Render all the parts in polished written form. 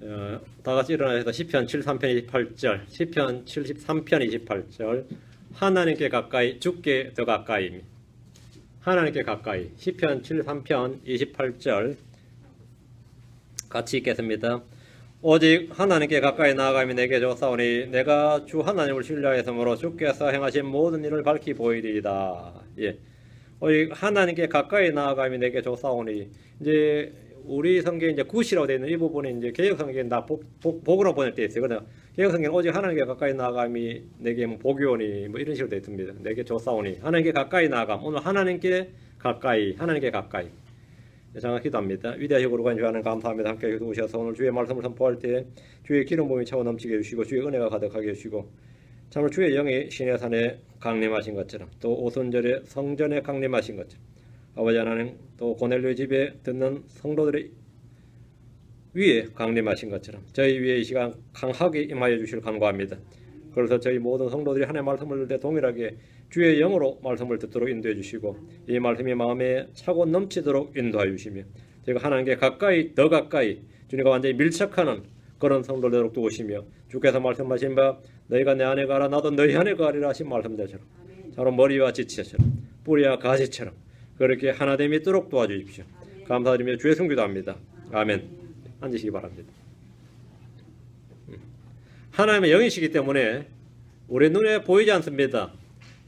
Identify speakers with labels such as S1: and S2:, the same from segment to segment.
S1: 다 같이 일어나서 시편 73편 28절, 시편 73편 28절. 하나님께 가까이, 주께 더 가까이. 하나님께 가까이. 시편 73편 28절 같이 읽겠습니다. 오직 하나님께 가까이 나아가면 내게 좋사오니 내가 주 하나님을 신뢰하였으므로 주께서 행하신 모든 일을 밝히 보이리이다. 예. 오직 하나님께 가까이 나아가면 내게 좋사오니, 이제 우리 성경에 이제 굿이라고 되어 있는 이 부분이 이제 개혁 성경에 다 복으로 번역 되어 있어요. 그러나 개혁 성경은 오직 하나님께 가까이 나아감이 내게 복이 오니 뭐 이런 식으로 되어 있습니다. 내게 좋사오니 하나님께 가까이 나아감. 오늘 하나님께 가까이, 하나님께 가까이. 장을 기도합니다. 위대하시고 거룩한 주 하나님 감사합니다. 함께 해주셔서 오늘 주의 말씀을 선포할 때 주의 기름 부음이 차고 넘치게 해주시고 주의 은혜가 가득하게 해주시고 참으로 주의 영이 신의 산에 강림하신 것처럼 또 오순절에 성전에 강림하신 것처럼 아버지 하나님 또 고넬료 집에 듣는 성도들의 위에 강림하신 것처럼 저희 위에 이 시간 강하게 임하여 주실 간구합니다. 그래서 저희 모든 성도들이 하나님의 말씀을 들을 때 동일하게 주의 영으로 말씀을 듣도록 인도해 주시고 이 말씀이 마음에 차고 넘치도록 인도하여 주시며 제가 하나님께 가까이 더 가까이 주님과 완전히 밀착하는 그런 성도들 되도록 도우시며 주께서 말씀하신 바 너희가 내 안에 가라 나도 너희 안에 가리라 하신 말씀대로 바로 머리와 지체처럼 뿌리와 가지처럼 그렇게 하나됨이 있도록 도와주십시오. 감사드리며 주의 성기도 합니다. 아멘. 앉으시기 바랍니다. 하나님의 영이시기 때문에 우리 눈에 보이지 않습니다.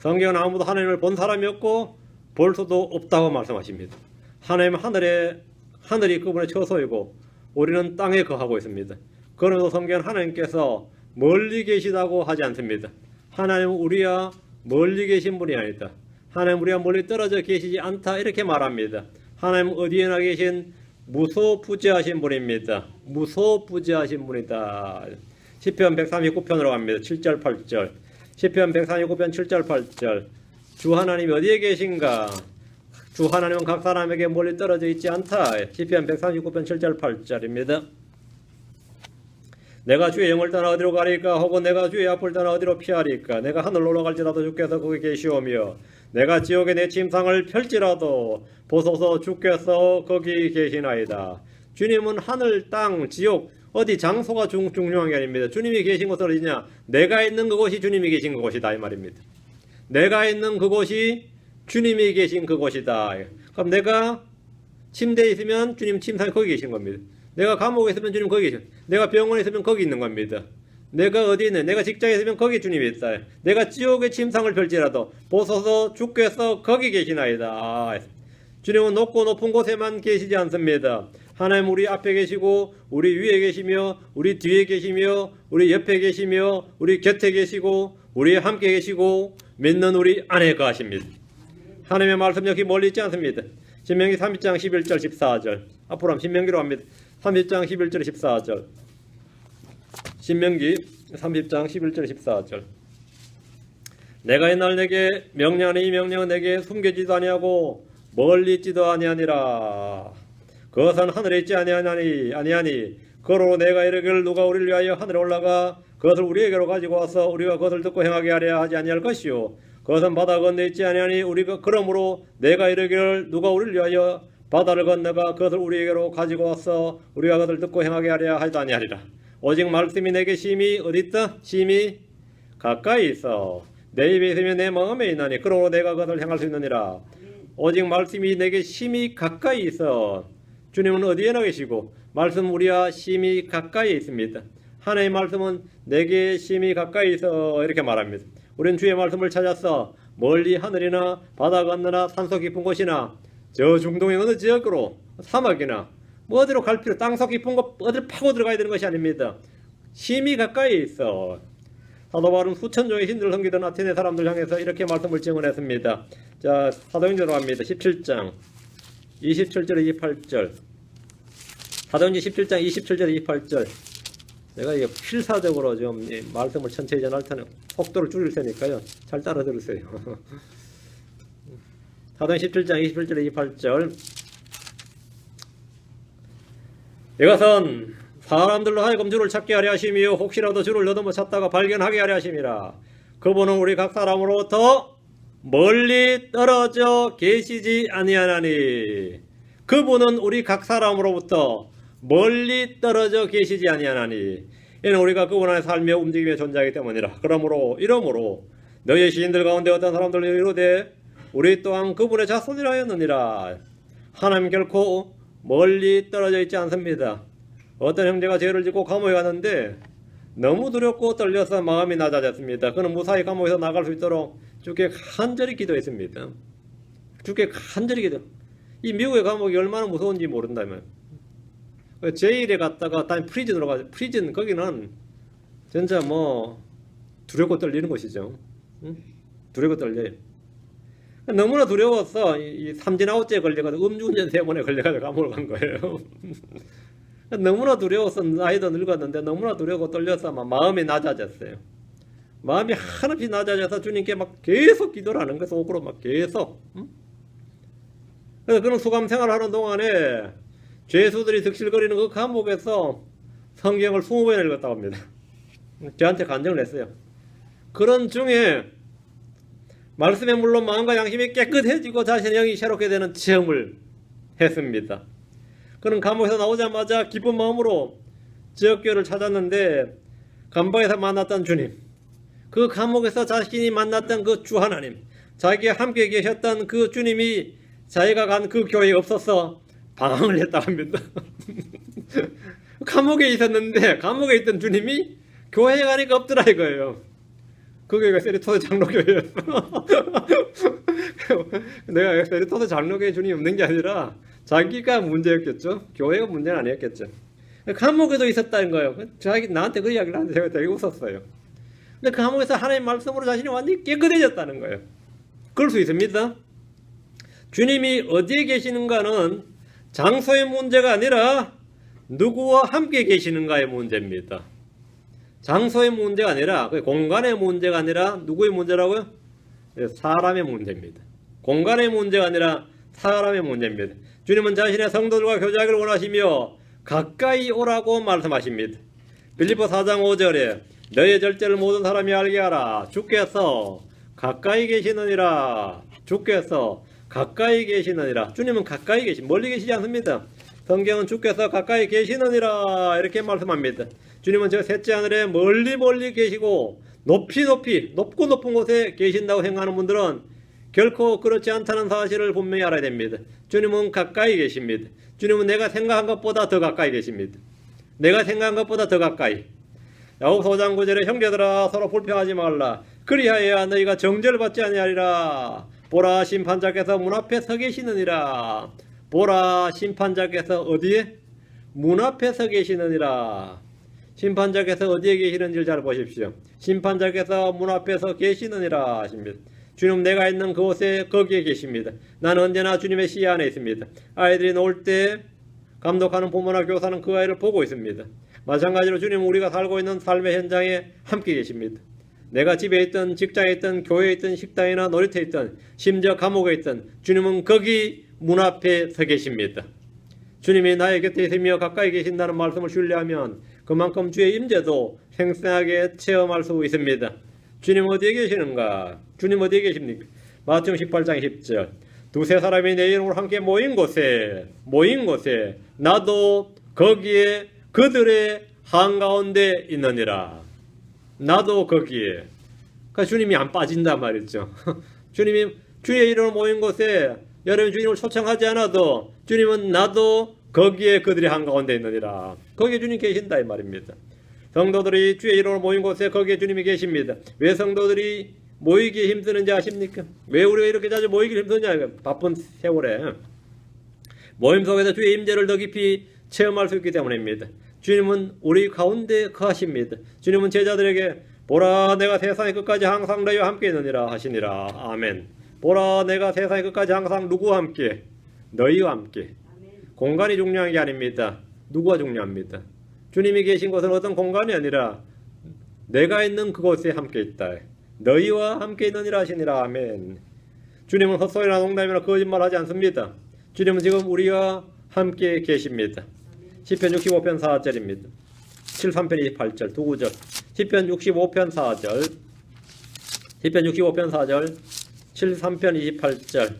S1: 성경은 아무도 하나님을 본 사람이 없고 볼 수도 없다고 말씀하십니다. 하나님은 하늘이 그분의 처소이고 우리는 땅에 거하고 있습니다. 그러면서 성경은 하나님께서 멀리 계시다고 하지 않습니다. 하나님은 우리와 멀리 계신 분이 아니다. 하나님은 우리가 멀리 떨어져 계시지 않다 이렇게 말합니다. 하나님은 어디에나 계신 무소부재하신 분입니다. 무소부재하신 분이다. 시편 139편으로 갑니다. 7절 8절. 시편 139편 7절 8절. 주 하나님이 어디에 계신가? 주 하나님은 각 사람에게 멀리 떨어져 있지 않다. 시편 139편 7절 8절입니다. 내가 주의 영을 떠나 어디로 가리까? 혹은 내가 주의 앞을 떠나 어디로 피하리까? 내가 하늘로 올라갈지라도 주께서 거기 계시오며 내가 지옥에 내 침상을 펼지라도 보소서 주께서 거기 계시나이다. 주님은 하늘, 땅, 지옥 어디 장소가 중요한 게 아닙니다. 주님이 계신 곳은 어디냐? 내가 있는 그곳이 주님이 계신 그곳이다 이 말입니다. 내가 있는 그곳이 주님이 계신 그곳이다. 그럼 내가 침대에 있으면 주님 침상에 거기 계신 겁니다. 내가 감옥에 있으면 주님 거기 계신, 내가 병원에 있으면 거기 있는 겁니다. 내가 어디 있는, 내가 직장에 있으면 거기 주님이 있다. 내가 지옥의 침상을 펼지라도 보소서 주께서 거기 계시나이다. 주님은 높고 높은 곳에만 계시지 않습니다. 하나님 우리 앞에 계시고 우리 위에 계시며 우리 뒤에 계시며 우리 옆에 계시며 우리 곁에 계시고 우리 함께 계시고 믿는 우리 안에 거하십니다. 하나님의 말씀 여기 멀리 있지 않습니다. 신명기 30장 11절 14절. 앞으로 신명기로 합니다. 30장 11절 14절. 신명기 30장 11절 14절. 내가 이날 내게 명령하니 이 명령은 내게 숨겨지도 아니하고 멀리 있지도 아니하니라. 그것은 하늘에 있지 아니하니 그러로 내가 이르기를 누가 우리를 위하여 하늘에 올라가 그것을 우리에게로 가지고 와서 우리가 그것을 듣고 행하게 하려 하지 아니할 것이요 그것은 바다 건너에 있지 아니하니 우리가 그러므로 내가 이르기를 누가 우리를 위하여 바다를 건너가 그것을 우리에게로 가지고 와서 우리가 그것을 듣고 행하게 하려 하지 아니하리라. 오직 말씀이 내게 심히 어디 있다? 심히 가까이 있어 내 입에 있으면 내 마음에 있나니 그러므로 내가 그것을 행할 수 있느니라. 오직 말씀이 내게 심히 가까이 있어. 주님은 어디에나 계시고 말씀 우리와 심히 가까이 있습니다. 하나님의 말씀은 내게 심히 가까이 있어 이렇게 말합니다. 우리는 주의 말씀을 찾아서 멀리 하늘이나 바다 건너나 산속 깊은 곳이나 저 중동의 어느 지역으로 사막이나 뭐 어디로 갈 필요 땅속 깊은 곳 어디를 파고 들어가야 되는 것이 아닙니다. 심히 가까이 있어. 사도 바울은 수천 종의 신들을 섬기던 아테네 사람들 향해서 이렇게 말씀을 증언했습니다. 자, 사도행전으로 갑니다. 17장 27절 28절. 사도행전 17장 27절 28절. 내가 이게 필사적으로 좀 말씀을 천천히 전할 테는 속도를 줄일 테니까요. 잘 따라 들으세요. 사도행전 17장 27절 28절. 이것은 사람들로 하여금 주를 찾게 하려 하심이요 혹시라도 주를 너도못 찾다가 발견하게 하려 하심이라. 그분은 우리 각 사람으로부터 멀리 떨어져 계시지 아니하나니. 그분은 우리 각 사람으로부터 멀리 떨어져 계시지 아니하나니 이는 우리가 그분 안에 살며 움직이며 존재하기 때문이라. 이러므로 너희의 시인들 가운데 어떤 사람들이 이르되 우리 또한 그분의 자손이라 하였느니라. 하나님 결코 멀리 떨어져 있지 않습니다. 어떤 형제가 죄를 짓고 감옥에 갔는데 너무 두렵고 떨려서 마음이 낮아졌습니다. 그는 무사히 감옥에서 나갈 수 있도록 주께 간절히 기도했습니다. 주께 간절히 기도. 이 미국의 감옥이 얼마나 무서운지 모른다면 제일에 갔다가 다시 프리즌으로 가죠. 프리즌 거기는 진짜 뭐 두렵고 떨리는 곳이죠. 응? 두렵고 떨려요. 너무나 두려워서 이 삼진아웃제에 걸려가지고 음주운전 3번에 걸려가지고 감옥을 간 거예요. 너무나 두려워서 나이도 늙었는데 너무나 두려워 떨려서 막 마음이 낮아졌어요. 마음이 한없이 낮아져서 주님께 막 계속 기도를 하는 거예요. 속으로 막 계속. 응? 그래서 그런 수감 생활하는 동안에 죄수들이 득실거리는 그 감옥에서 성경을 20번이나 읽었다고 합니다. 저한테 간증을 했어요. 그런 중에 말씀에 물론 마음과 양심이 깨끗해지고 자신의 영이 새롭게 되는 체험을 했습니다. 그는 감옥에서 나오자마자 기쁜 마음으로 지역교회를 찾았는데 감방에서 만났던 주님, 그 감옥에서 자신이 만났던 그 주 하나님, 자기와 함께 계셨던 그 주님이 자기가 간 그 교회에 없어서 방황을 했다고 합니다. 감옥에 있었는데 감옥에 있던 주님이 교회에 가니까 없더라 이거예요. 그 교회가 세리토스 장로교회였어. 내가 세리토스 장로교회 주님이 없는 게 아니라 자기가 문제였겠죠. 교회가 문제는 아니었겠죠. 감옥에도 있었다는 거예요. 자기 나한테 그 이야기를 하는데 제가 되게 웃었어요. 근데 감옥에서 하나님 말씀으로 자신이 완전히 깨끗해졌다는 거예요. 그럴 수 있습니다. 주님이 어디에 계시는가는 장소의 문제가 아니라 누구와 함께 계시는가의 문제입니다. 장소의 문제가 아니라, 공간의 문제가 아니라 누구의 문제라고요? 사람의 문제입니다. 공간의 문제가 아니라 사람의 문제입니다. 주님은 자신의 성도들과 교제하기를 원하시며 가까이 오라고 말씀하십니다. 빌립보 4장 5절에 너의 절제를 모든 사람이 알게 하라. 주께서 가까이 계시느니라. 주께서 가까이 계시느니라. 주님은 가까이 멀리 계시지 않습니다. 성경은 주께서 가까이 계시느니라 이렇게 말씀합니다. 주님은 저 셋째 하늘에 멀리 계시고 높고 높은 곳에 계신다고 생각하는 분들은 결코 그렇지 않다는 사실을 분명히 알아야 됩니다. 주님은 가까이 계십니다. 주님은 내가 생각한 것보다 더 가까이 계십니다. 내가 생각한 것보다 더 가까이. 야고보서 5장 9절에 형제들아 서로 불평하지 말라. 그리하여야 너희가 정죄를 받지 아니하리라. 보라 심판자께서 문 앞에 서 계시느니라. 보라 심판자께서 어디에? 문 앞에 서 계시느니라. 심판자께서 어디에 계시는지를 잘 보십시오. 심판자께서 문 앞에 서 계시느니라 하십니다. 주님 내가 있는 그곳에 거기에 계십니다. 나는 언제나 주님의 시야 안에 있습니다. 아이들이 놀 때 감독하는 부모나 교사는 그 아이를 보고 있습니다. 마찬가지로 주님은 우리가 살고 있는 삶의 현장에 함께 계십니다. 내가 집에 있든 직장에 있든 교회에 있든 식당이나 놀이터에 있든 심지어 감옥에 있든 주님은 거기 문 앞에 서 계십니다. 주님이 나의 곁에 있으며 가까이 계신다는 말씀을 신뢰하면 그만큼 주의 임재도 생생하게 체험할 수 있습니다. 주님 어디에 계시는가? 주님 어디에 계십니까? 마태복음 18장 10절 두세 사람이 내 이름으로 함께 모인 곳에 나도 거기에 그들의 한가운데 있느니라. 나도 거기에. 그러니까 주님이 안 빠진단 말이죠. 주님이 주의 이름으로 모인 곳에 여러분이 주님을 초청하지 않아도 주님은 나도 거기에 그들의 한가운데 있느니라. 거기에 주님 계신다 이 말입니다. 성도들이 주의 이름으로 모인 곳에 거기에 주님이 계십니다. 왜 성도들이 모이기 힘드는지 아십니까? 왜 우리가 이렇게 자주 모이기 힘드냐? 바쁜 세월에 모임 속에서 주의 임재를 더 깊이 체험할 수 있기 때문입니다. 주님은 우리 가운데 거하십니다. 주님은 제자들에게 보라 내가 세상의 끝까지 항상 너희와 함께 있느니라 하시니라. 아멘. 보라 내가 세상의 끝까지 항상 누구와 함께? 너희와 함께. 공간이 중요한 게 아닙니다. 누구가 중요합니다. 주님이 계신 곳은 어떤 공간이 아니라 내가 있는 그곳에 함께 있다. 너희와 함께 있느니라 하시니라. 아멘. 주님은 헛소리나 농담이나 거짓말하지 않습니다. 주님은 지금 우리와 함께 계십니다. 시편 65편 4절입니다. 73편 28절 두 구절. 시편 65편 4절 73편 28절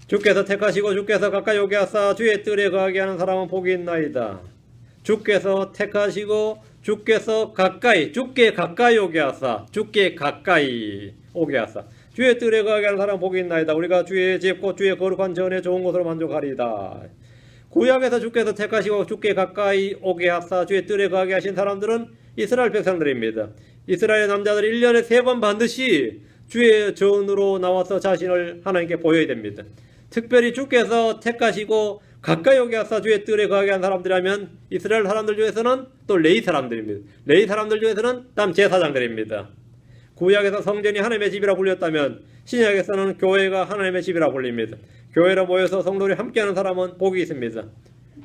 S1: 주께서 택하시고 주께서 가까이 오게 하사 주의 뜰에 거하게 하는 사람은 복이 있나이다. 주께서 택하시고 주께서 가까이 주께 가까이 오게 하사 주께 가까이 오게 하사 주의 뜰에 거하게 하는 사람은 복이 있나이다. 우리가 주의 집 곧 주의 거룩한 전에 좋은 것으로 만족하리이다. 구약에서 주께서 택하시고 주께 가까이 오게 하사 주의 뜰에 거하게 하신 사람들은 이스라엘 백성들입니다. 이스라엘 남자들이 1년에 3번 반드시 주의 전으로 나와서 자신을 하나님께 보여야 됩니다. 특별히 주께서 택하시고 가까이 오게 하사 주의 뜰에 거하게 한 사람들이라면 이스라엘 사람들 중에서는 또 레위 사람들입니다. 레위 사람들 중에서는 땀 제사장들입니다. 구약에서 성전이 하나님의 집이라 불렸다면 신약에서는 교회가 하나님의 집이라 불립니다. 교회로 모여서 성도들이 함께하는 사람은 복이 있습니다.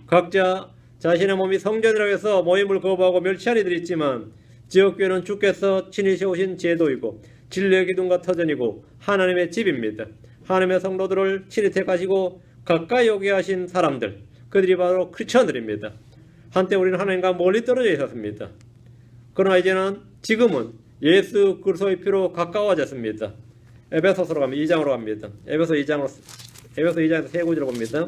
S1: 각자 자신의 몸이 성전이라고 해서 모임을 거부하고 멸치한 이들이 있지만 지역교회는 주께서 친히 세우신 제도이고 진리의 기둥과 터전이고 하나님의 집입니다. 하나님의 성도들을 친히 택하시고 가까이 오게 하신 사람들, 그들이 바로 크리스천들입니다. 한때 우리는 하나님과 멀리 떨어져 있었습니다. 그러나 이제는 지금은 예수 그리스도의 피로 가까워졌습니다. 에베소서로 갑니다. 2장으로 갑니다. 에베소 2장에서 세 구절을 봅니다.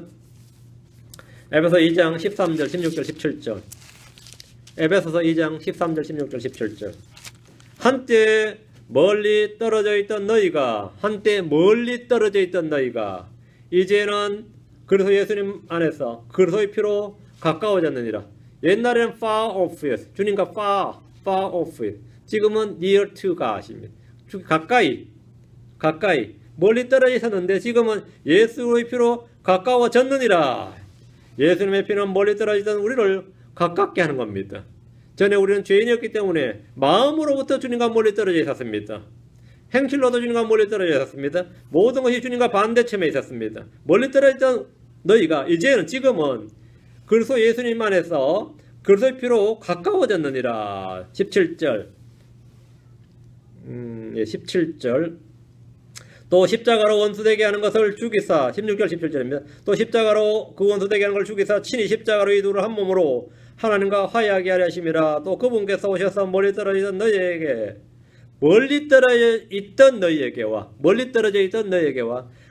S1: 에베소 2장 13절, 16절, 17절. 에베소서 2장 13절, 16절, 17절. 한때 멀리 떨어져 있던 너희가 이제는 그리스도 예수님 안에서 그리스도의 피로 가까워졌느니라. 옛날에는 far off, 주님과 far off. 지금은 near to God입니다. 가까이 멀리 떨어져 있었는데 지금은 예수의 피로 가까워졌느니라. 예수님의 피는 멀리 떨어지던 우리를 가깝게 하는 겁니다. 전에 우리는 죄인이었기 때문에 마음으로부터 주님과 멀리 떨어져 있었습니다. 행실로도 주님과 멀리 떨어져 있었습니다. 모든 것이 주님과 반대점에 있었습니다. 멀리 떨어졌던 너희가 지금은 그리스도 예수님 안에서 그리스도의 피로 가까워졌느니라. 17절. 17절. 또 십자가로 원수되게 하는 것을 죽이사 16절 17절입니다. 또 십자가로 그 원수되게 하는 걸 죽이사 친히 십자가로 이 둘을 한 몸으로 하나님과 화해하게 하려 하심이라. 또 그분께서 오셔서 멀리 떨어져 있던 너희에게와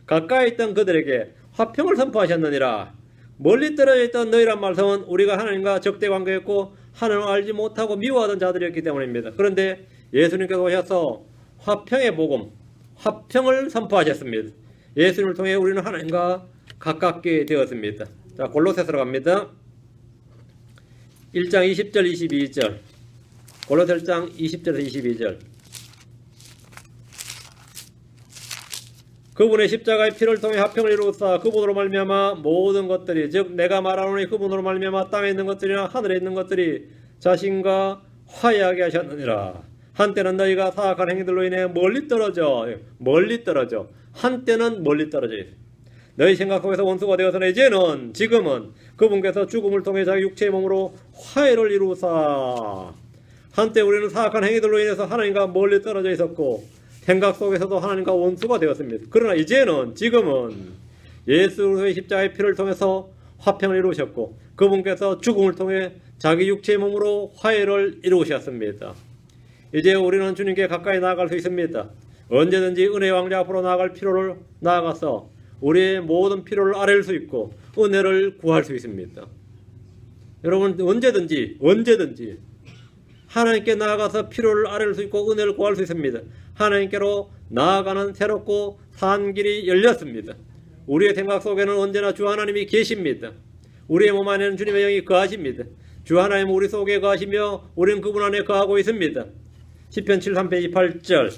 S1: 가까이 있던 그들에게 화평을 선포하셨느니라. 멀리 떨어져 있던 너희란 말씀은 우리가 하나님과 적대 관계였고 하나님을 알지 못하고 미워하던 자들이었기 때문입니다. 그런데 예수님께서 오셔서 화평의 복음, 화평을 선포하셨습니다. 예수님을 통해 우리는 하나님과 가깝게 되었습니다. 자, 골로새서로 갑니다. 1장 20절 22절. 골로새 1장 20절에서 22절. 그분의 십자가의 피를 통해 화평을 이루었사 그분으로 말미암아 모든 것들이 즉 내가 말하노니 그분으로 말미암아 땅에 있는 것들이나 하늘에 있는 것들이 자신과 화해하게 하셨느니라. 한때는 너희가 사악한 행위들로 인해 멀리 떨어져 한때는 멀리 떨어져 있어. 너희 생각 속에서 원수가 되어서는 지금은 그분께서 죽음을 통해 자기 육체의 몸으로 화해를 이루사. 한때 우리는 사악한 행위들로 인해서 하나님과 멀리 떨어져 있었고 생각 속에서도 하나님과 원수가 되었습니다. 그러나 지금은 예수의 십자가의 피를 통해서 화평을 이루셨고 그분께서 죽음을 통해 자기 육체의 몸으로 화해를 이루셨습니다. 이제 우리는 주님께 가까이 나아갈 수 있습니다. 언제든지 은혜의 왕자 앞으로 나아갈 필요를 나아가서 우리의 모든 필요를 아뢰을 수 있고 은혜를 구할 수 있습니다. 여러분 언제든지 하나님께 나아가서 필요를 아뢰을 수 있고 은혜를 구할 수 있습니다. 하나님께로 나아가는 새롭고 산 길이 열렸습니다. 우리의 생각 속에는 언제나 주 하나님이 계십니다. 우리의 몸 안에는 주님의 영이 거하십니다. 주 하나님은 우리 속에 거하시며 우리는 그분 안에 거하고 있습니다. 시편 73편 28절.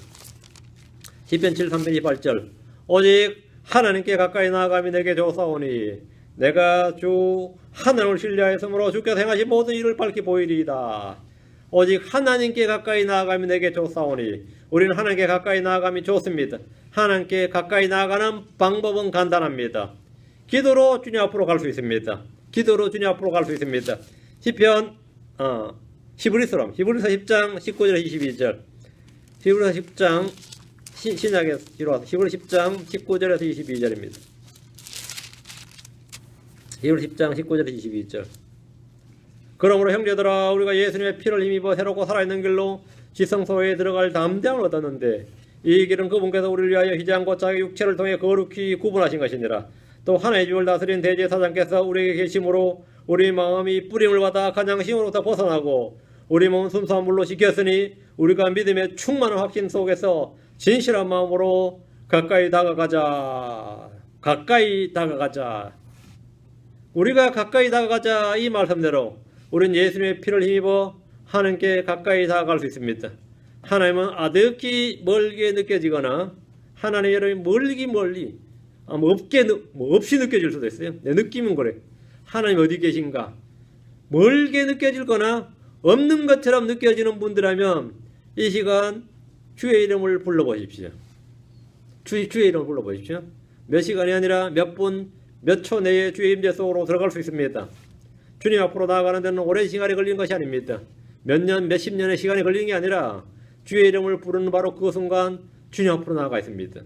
S1: 시편 73편 28절. 오직 하나님께 가까이 나아감이 내게 좋사오니 내가 주 하나님을 신뢰하였으므로 주께서 행하신 모든 일을 밝히 보이리이다. 오직 하나님께 가까이 나아감이 내게 좋사오니 우리는 하나님께 가까이 나아감이 좋습니다. 하나님께 가까이 나아가는 방법은 간단합니다. 기도로 주님 앞으로 갈 수 있습니다. 시편 히브리서 10장 19절에서 22절. 히브리서 10장 신약에 들어와서 히브리서 10장 19절에서 22절입니다. 히브리서 10장 19절에서 22절. 그러므로 형제들아 우리가 예수님의 피를 힘입어 새롭고 살아있는 길로 지성소에 들어갈 담대함을 얻었는데 이 길은 그분께서 우리를 위하여 희장과 자기 육체를 통해 거룩히 구분하신 것이니라. 또 하나의 집을 다스린 대제사장께서 우리에게 계심으로 우리 마음이 뿌림을 받아 간양심으로부터 벗어나고 우리 몸은 순수한 물로 씻겼으니 우리가 믿음의 충만한 확신 속에서 진실한 마음으로 가까이 다가가자. 가까이 다가가자. 우리가 가까이 다가가자. 이 말씀대로 우리는 예수님의 피를 힘입어 하나님께 가까이 다가갈 수 있습니다. 하나님은 아득히 멀게 느껴지거나 하나님의 여러분이 멀리 없이 느껴질 수도 있어요. 내 느낌은 그래. 하나님 어디 계신가? 멀게 느껴질거나 없는 것처럼 느껴지는 분들하면 이 시간 주의 이름을 불러보십시오. 주의 이름을 불러보십시오. 몇 시간이 아니라 몇 분, 몇 초 내에 주의 임재 속으로 들어갈 수 있습니다. 주님 앞으로 나아가는 데는 오랜 시간이 걸린 것이 아닙니다. 몇 년, 몇십 년의 시간이 걸린 게 아니라 주의 이름을 부르는 바로 그 순간 주님 앞으로 나아가 있습니다.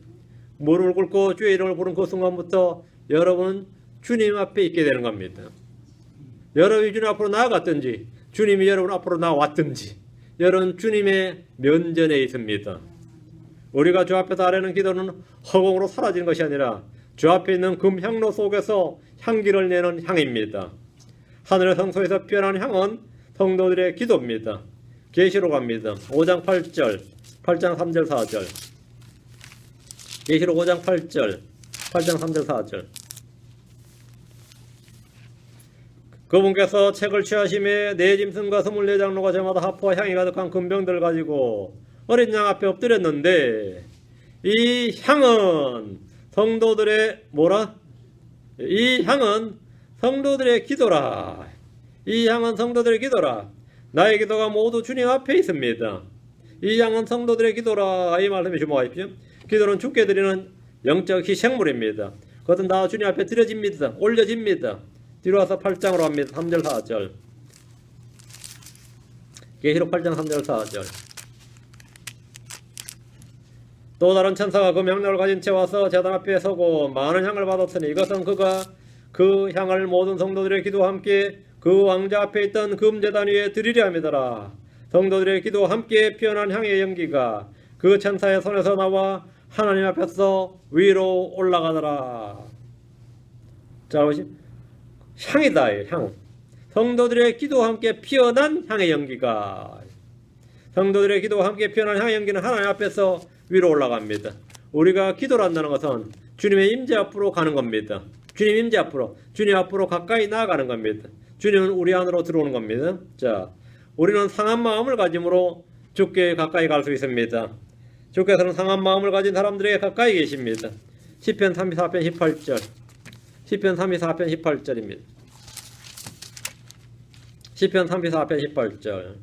S1: 무릎을 꿇고 주의 이름을 부르는 그 순간부터 여러분은 주님 앞에 있게 되는 겁니다. 여러분이 주님 앞으로 나아갔든지 주님이 여러분 앞으로 나왔든지 여러분 주님의 면전에 있습니다. 우리가 주 앞에서 하려는 기도는 허공으로 사라지는 것이 아니라 주 앞에 있는 금향로 속에서 향기를 내는 향입니다. 하늘의 성소에서 피어나는 향은 성도들의 기도입니다. 계시록 갑니다. 5장 8절, 8장 3절 4절. 계시록 5장 8절, 8장 3절 4절. 그분께서 책을 취하심에 네 짐승과 24장로가 저마다 하포와 향이 가득한 금병들을 가지고 어린 양 앞에 엎드렸는데 이 향은 성도들의 이 향은 성도들의 기도라. 이 향은 성도들의 기도라. 나의 기도가 모두 주님 앞에 있습니다. 이 향은 성도들의 기도라. 이 말씀에 주목하십시오. 기도는 주께 드리는 영적 희생물입니다. 그것은 다 주님 앞에 드려집니다. 올려집니다. 뒤로 와서 8장으로 합니다. 3절 4절. 계시록 8장 3절 4절. 또 다른 천사가 그 명령을 가진 채 와서 제단 앞에 서고 많은 향을 받았으니 이것은 그가 그 향을 모든 성도들의 기도와 함께 그 왕자 앞에 있던 금제단 위에 드리려 함이더라. 성도들의 기도와 함께 피어난 향의 연기가 그 천사의 손에서 나와 하나님 앞에서 위로 올라가더라. 자, 보시죠. 향이다. 향. 성도들의 기도와 함께 피어난 향의 연기가. 성도들의 기도와 함께 피어난 향의 연기는 하나님 앞에서 위로 올라갑니다. 우리가 기도를 한다는 것은 주님의 임재 앞으로 가는 겁니다. 주님 임재 앞으로, 주님 앞으로 가까이 나아가는 겁니다. 주님은 우리 안으로 들어오는 겁니다. 자, 우리는 상한 마음을 가짐으로 주께 가까이 갈 수 있습니다. 주께서는 상한 마음을 가진 사람들에게 가까이 계십니다. 시편 34편 18절. 시편 34편 18절입니다. 시편 34편 18절.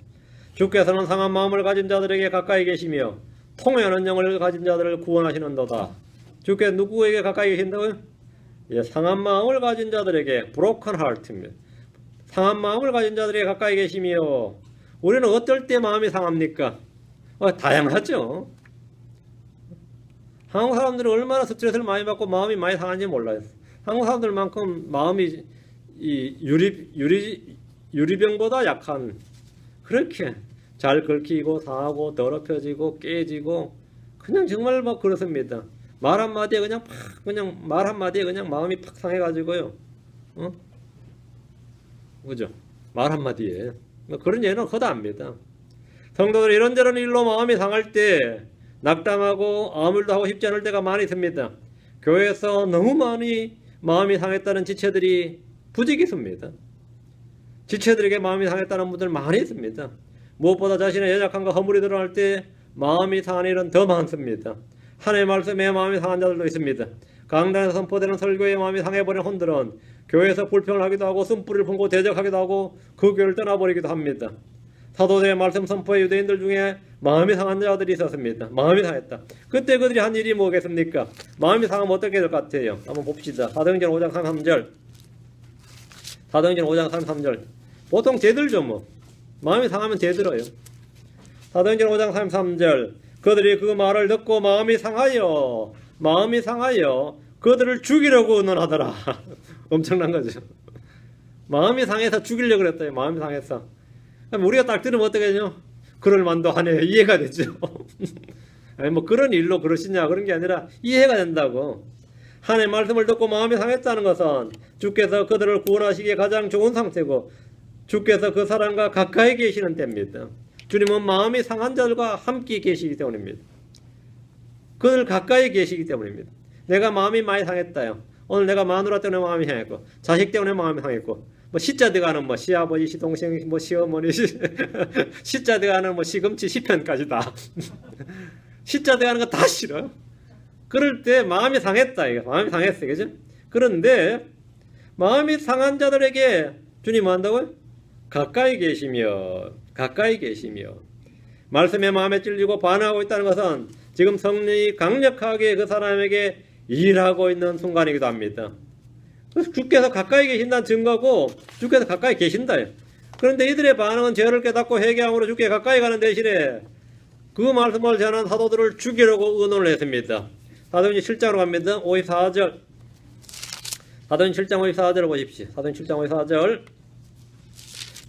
S1: 주께서는 상한 마음을 가진 자들에게 가까이 계시며 통회하는 영을 가진 자들을 구원하시는도다. 주께서 누구에게 가까이 계신다고요? 예, 상한 마음을 가진 자들에게, broken heart입니다. 상한 마음을 가진 자들에게 가까이 계시며, 우리는 어떨 때 마음이 상합니까? 다양하죠. 한국 사람들은 얼마나 스트레스를 많이 받고 마음이 많이 상한지 몰라요. 한국 사람들만큼 마음이 이 유리병보다 약한, 그렇게 잘 긁히고 상하고 더럽혀지고 깨지고 그냥 정말 막 그렇습니다. 말 한마디에 그냥 말 한마디에 그냥 마음이 팍 상해가지고요. 그죠? 말 한마디에 그런 예는 허다합니다. 성도들 이런저런 일로 마음이 상할 때 낙담하고 아무 일도 하고 싶지 않을 때가 많이 있습니다. 교회에서 너무 많이 마음이 상했다는 지체들이 부지기수입니다. 지체들에게 마음이 상했다는 분들 많이 있습니다. 무엇보다 자신의 연약함과 허물이 드러날 때 마음이 상한 일은 더 많습니다. 하나님의 말씀에 마음이 상한 자들도 있습니다. 강단에서 선포되는 설교에 마음이 상해버린 혼들은 교회에서 불평을 하기도 하고 쓴뿌리를 품고 대적하기도 하고 그 교회를 떠나버리기도 합니다. 사도들의 말씀 선포의 유대인들 중에 마음이 상한 자들이 있었습니다. 마음이 상했다. 그때 그들이 한 일이 뭐겠습니까? 마음이 상하면 어떻게 될 것 같아요? 한번 봅시다. 사도행전 5장 33절. 사도행전 5장 33절. 보통 죄들죠 뭐. 마음이 상하면 죄들어요. 사도행전 5장 33절. 그들이 그 말을 듣고 마음이 상하여 그들을 죽이려고 의논하더라. 엄청난 거죠. 마음이 상해서 죽이려고 그랬어요. 마음이 상해서. 그럼 우리가 딱 들으면 어떻게 되죠? 그럴 만도 하네. 이해가 되죠. 아니 뭐 그런 일로 그러시냐 그런 게 아니라 이해가 된다고. 하나님의 말씀을 듣고 마음이 상했다는 것은 주께서 그들을 구원하시기에 가장 좋은 상태고 주께서 그 사람과 가까이 계시는 때입니다. 주님은 마음이 상한 자들과 함께 계시기 때문입니다. 그들 가까이 계시기 때문입니다. 내가 마음이 많이 상했다요. 오늘 내가 마누라 때문에 마음이 상했고 자식 때문에 마음이 상했고 뭐 시자 들어가는 뭐 시아버지 시동생 뭐 시어머니 시자 들어가는 뭐 시금치 시편까지 다 시자 들어가는 거 다 싫어요. 그럴 때 마음이 상했다. 이거 마음이 상했어요. 그죠? 그런데 마음이 상한 자들에게 주님 뭐 한다고요? 가까이 계시며 말씀에 마음에 찔리고 반응하고 있다는 것은 지금 성령이 강력하게 그 사람에게 일하고 있는 순간이기도 합니다. 그래서 주께서 가까이 계신다는 증거고 주께서 가까이 계신다. 그런데 이들의 반응은 죄를 깨닫고 회개함으로 주께 가까이 가는 대신에 그 말씀을 전하는 사도들을 죽이려고 의논을 했습니다. 사도행전 7장으로 갑니다. 54절. 사도행전 7장 54절을 보십시오. 사도행전 7장 54절.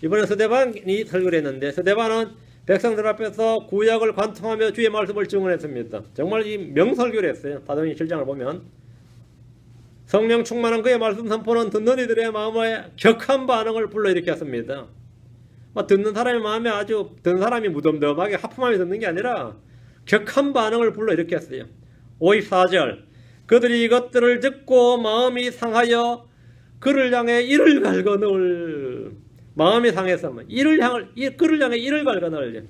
S1: 이번에 스데반이 설교를 했는데 스데반은 백성들 앞에서 구약을 관통하며 주의 말씀을 증언했습니다. 정말 이 명설교를 했어요. 사도행전 7장을 보면 성령 충만한 그의 말씀 선포는 듣는 이들의 마음에 격한 반응을 불러일으켰습니다. 듣는 사람의 마음에 아주 듣는 사람이 무덤덤하게 하품하며 듣는 게 아니라 격한 반응을 불러일으켰어요. 54절. 그들이 이것들을 듣고 마음이 상하여 그를 향해 이를 갈거늘. 마음이 상해서 그를 향해 이를 갈거늘.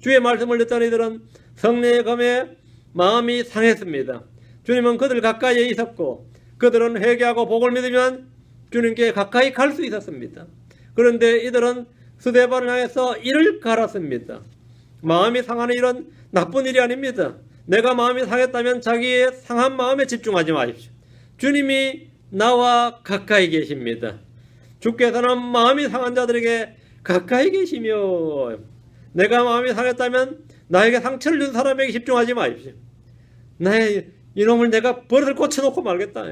S1: 주의 말씀을 듣던 이들은 성령의 검에 마음이 상했습니다. 주님은 그들 가까이에 있었고 그들은 회개하고 복을 믿으면 주님께 가까이 갈 수 있었습니다. 그런데 이들은 스데반을 향해서 이를 갈았습니다. 마음이 상하는 일은 나쁜 일이 아닙니다. 내가 마음이 상했다면 자기의 상한 마음에 집중하지 마십시오. 주님이 나와 가까이 계십니다. 주께서는 마음이 상한 자들에게 가까이 계시며 내가 마음이 상했다면 나에게 상처를 준 사람에게 집중하지 마십시오. 이놈을 내가 버릇을 고쳐놓고 말겠다.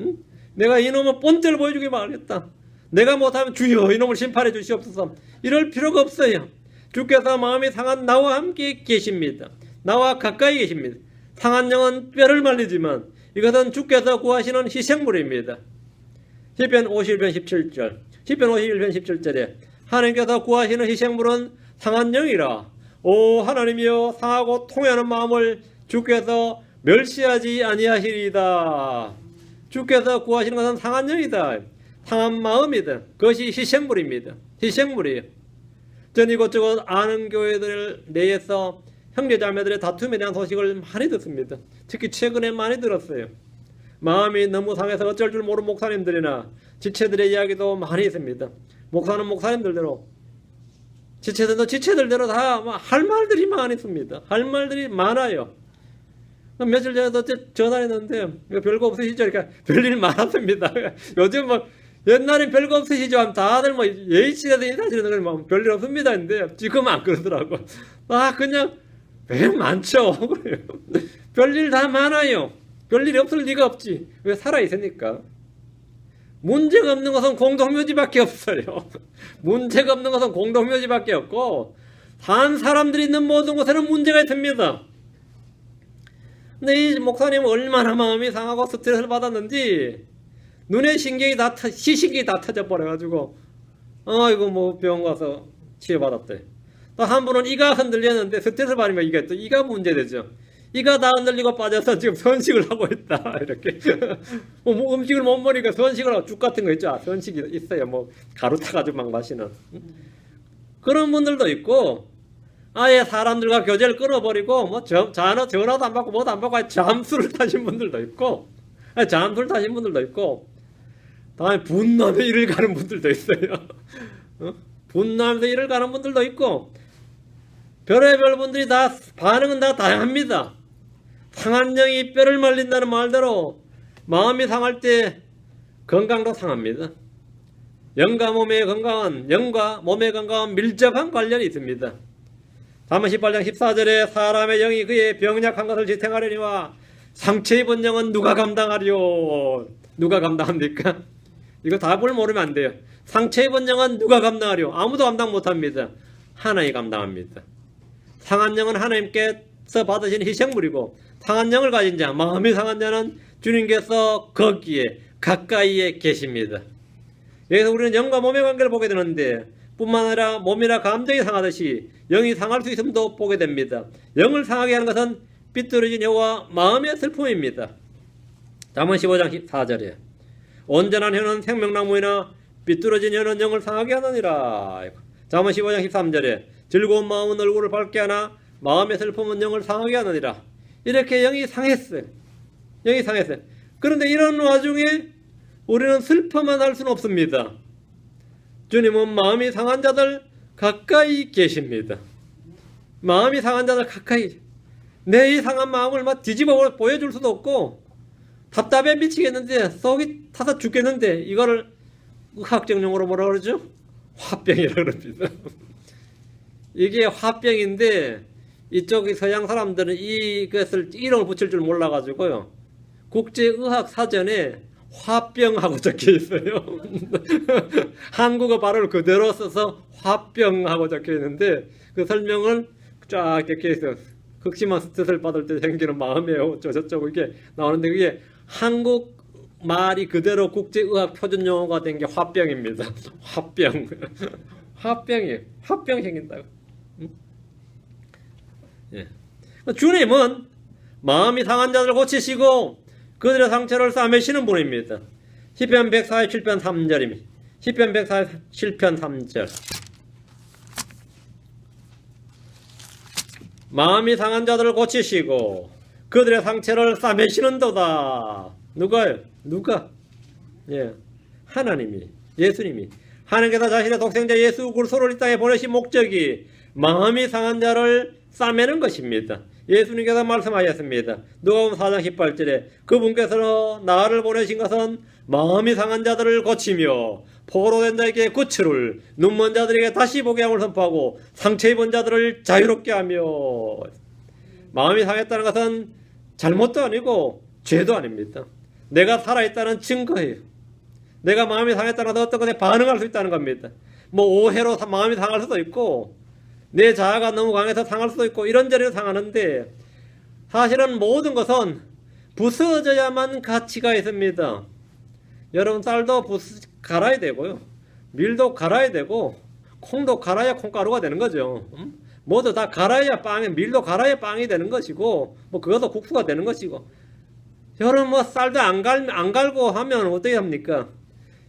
S1: 응? 내가 이놈을 본때를 보여주기 말겠다. 내가 못하면 주여 이놈을 심판해 주시옵소서. 이럴 필요가 없어요. 주께서 마음이 상한 나와 함께 계십니다. 나와 가까이 계십니다. 상한 영은 뼈를 말리지만 이것은 주께서 구하시는 희생물입니다. 시편 51편 17절. 시편 51편 17절에 하나님께서 구하시는 희생물은 상한 영이라. 오 하나님이여 상하고 통하는 마음을 주께서 멸시하지 아니하시리이다. 주께서 구하시는 것은 상한 영이다. 상한 마음이다. 그것이 희생물입니다. 희생물이에요. 전 이곳저곳 아는 교회들 내에서 형제자매들의 다툼에 대한 소식을 많이 듣습니다. 특히 최근에 많이 들었어요. 마음이 너무 상해서 어쩔 줄 모르는 목사님들이나 지체들의 이야기도 많이 있습니다. 목사는 목사님들대로 지체들도 지체들대로 다 할 말들이 많이 있습니다. 할 말들이 많아요. 며칠 전에도 전화했는데 별거 없으시죠? 그러니까 별일 많았습니다. 요즘 옛날엔 별거 없으시죠? 다들 예의치에서 인사드리는 건 별일 없습니다. 근데 지금은 안 그러더라고. 그냥 왜 많죠? 그래요. 별일 다 많아요. 별일이 없을 리가 없지. 왜 살아있으니까. 문제가 없는 것은 공동묘지밖에 없어요. 문제가 없는 것은 공동묘지밖에 없고 산 사람들이 있는 모든 곳에는 문제가 있습니다. 근데 이 목사님은 얼마나 마음이 상하고 스트레스를 받았는지 눈에 시신경이 다 터져버려가지고 이거 병원 가서 치료받았대. 또 한 분은 이가 흔들렸는데 스트레스 받으면 이가 문제되죠. 이가 다 흔들리고 빠져서 지금 선식을 하고 있다. 이렇게 음식을 못 먹으니까 선식을 하고 죽 같은 거 있죠. 선식이 있어요. 가루 타가지고 막 마시는 그런 분들도 있고 아예 사람들과 교제를 끊어버리고 전화도 안 받고 뭐도 안 받고 잠수를 타신 분들도 있고 잠수를 타신 분들도 있고 다음에 분노하면서 일을 가는 분들도 있어요. 분노하면서 일을 가는 분들도 있고 별의별 분들이 다 반응은 다 다양합니다. 상한 영이 뼈를 말린다는 말대로 마음이 상할 때 건강도 상합니다. 영과 몸의 건강은 밀접한 관련이 있습니다. 잠언 18장 14절에 사람의 영이 그의 병약한 것을 지탱하려니와 상처 입은 영은 누가 감당하리요? 누가 감당합니까? 이거 답을 모르면 안 돼요. 상처 입은 영은 누가 감당하리요? 아무도 감당 못합니다. 하나님이 감당합니다. 상한 영은 하나님께 받으신 희생물이고, 상한 영을 가진 자, 마음이 상한 자는 주님께서 거기에 가까이에 계십니다. 여기서 우리는 영과 몸의 관계를 보게 되는데, 뿐만 아니라 몸이나 감정이 상하듯이 영이 상할 수 있음도 보게 됩니다. 영을 상하게 하는 것은 삐뚤어진 혀와 마음의 슬픔입니다. 잠언 15장 4절에 온전한 혀는 생명나무이나 삐뚤어진 혀는 영을 상하게 하느니라. 잠언 15장 13절에 즐거운 마음은 얼굴을 밝게 하나 마음의 슬픔은 영을 상하게 하느니라. 이렇게 영이 상했어요. 영이 상했어요. 그런데 이런 와중에 우리는 슬퍼만 할 수는 없습니다. 주님은 마음이 상한 자들 가까이 계십니다. 마음이 상한 자들 가까이. 내 이 상한 마음을 막 뒤집어 보여줄 수도 없고, 답답해 미치겠는데, 속이 타서 죽겠는데, 이거를 의학적 용어로 뭐라 그러죠? 화병이라고 그럽니다. 이게 화병인데, 이쪽 서양 사람들은 이것을 이름을 붙일 줄 몰라가지고요, 국제의학 사전에 화병하고 적혀 있어요. 한국어 발음을 그대로 써서 화병하고 적혀 있는데, 그 설명을 쫙 적혀 있어요. 극심한 스트레스를 받을 때 생기는 마음이에요. 저쩌고 이게 나오는데, 그게 한국 말이 그대로 국제의학 표준 용어가 된 게 화병입니다. 화병. 화병이에요. 화병 생긴다고. 예. 주님은 마음이 상한 자들 고치시고 그들의 상처를 싸매시는 분입니다. 시편 147편 3절입니다. 시편 147편 3절. 마음이 상한 자들을 고치시고 그들의 상처를 싸매시는도다. 누가요? 누가? 예, 하나님이, 예수님이. 하나님께서 자신의 독생자 예수 그리스도를 이 땅에 보내신 목적이 마음이 상한 자를 싸매는 것입니다. 예수님께서 말씀하셨습니다. 누가복음 4장 18절에 그분께서 나를 보내신 것은 마음이 상한 자들을 고치며 포로된 자에게 구출을, 눈먼 자들에게 다시 보게 함을 선포하고 상처 입은 자들을 자유롭게 하며. 마음이 상했다는 것은 잘못도 아니고 죄도 아닙니다. 내가 살아있다는 증거예요. 내가 마음이 상했다는 것은 어떤 것에 반응할 수 있다는 겁니다. 뭐 오해로 마음이 상할 수도 있고, 내 자아가 너무 강해서 상할 수도 있고, 이런저런 상하는데, 사실은 모든 것은 부서져야만 가치가 있습니다. 여러분, 쌀도 갈아야 되고요, 밀도 갈아야 되고, 콩도 갈아야 콩가루가 되는 거죠. 모두 다 갈아야 밀도 갈아야 빵이 되는 것이고, 뭐 그것도 국수가 되는 것이고. 여러분, 뭐 쌀도 안 갈고 하면 어떻게 합니까?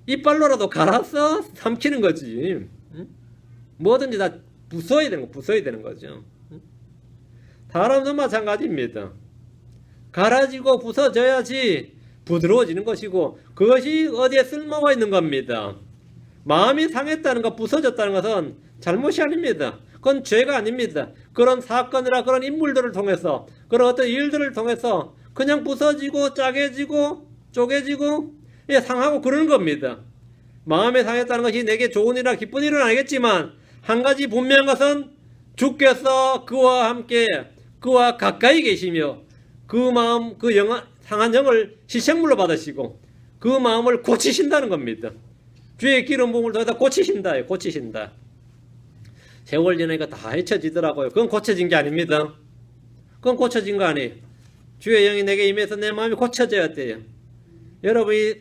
S1: 이빨로라도 갈아서 삼키는 거지. 뭐든지 다 부숴야 되는 거죠. 사람도 마찬가지입니다. 갈아지고 부서져야지 부드러워지는 것이고, 그것이 어디에 쓸모가 있는 겁니다. 마음이 상했다는 것, 부서졌다는 것은 잘못이 아닙니다. 그건 죄가 아닙니다. 그런 사건이나 그런 인물들을 통해서, 그런 어떤 일들을 통해서 그냥 부서지고 짜개지고 쪼개지고 상하고 그러는 겁니다. 마음에 상했다는 것이 내게 좋은 일이나 기쁜 일은 아니겠지만, 한 가지 분명한 것은 주께서 그와 함께, 그와 가까이 계시며 그 마음, 그 상한 영을 희생물로 받으시고 그 마음을 고치신다는 겁니다. 주의 기름 부음을 통해서 고치신다. 고치신다. 세월 지나니까 다 헤쳐지더라고요. 그건 고쳐진 게 아닙니다. 그건 고쳐진 거 아니에요. 주의 영이 내게 임해서 내 마음이 고쳐져야 돼요. 여러분이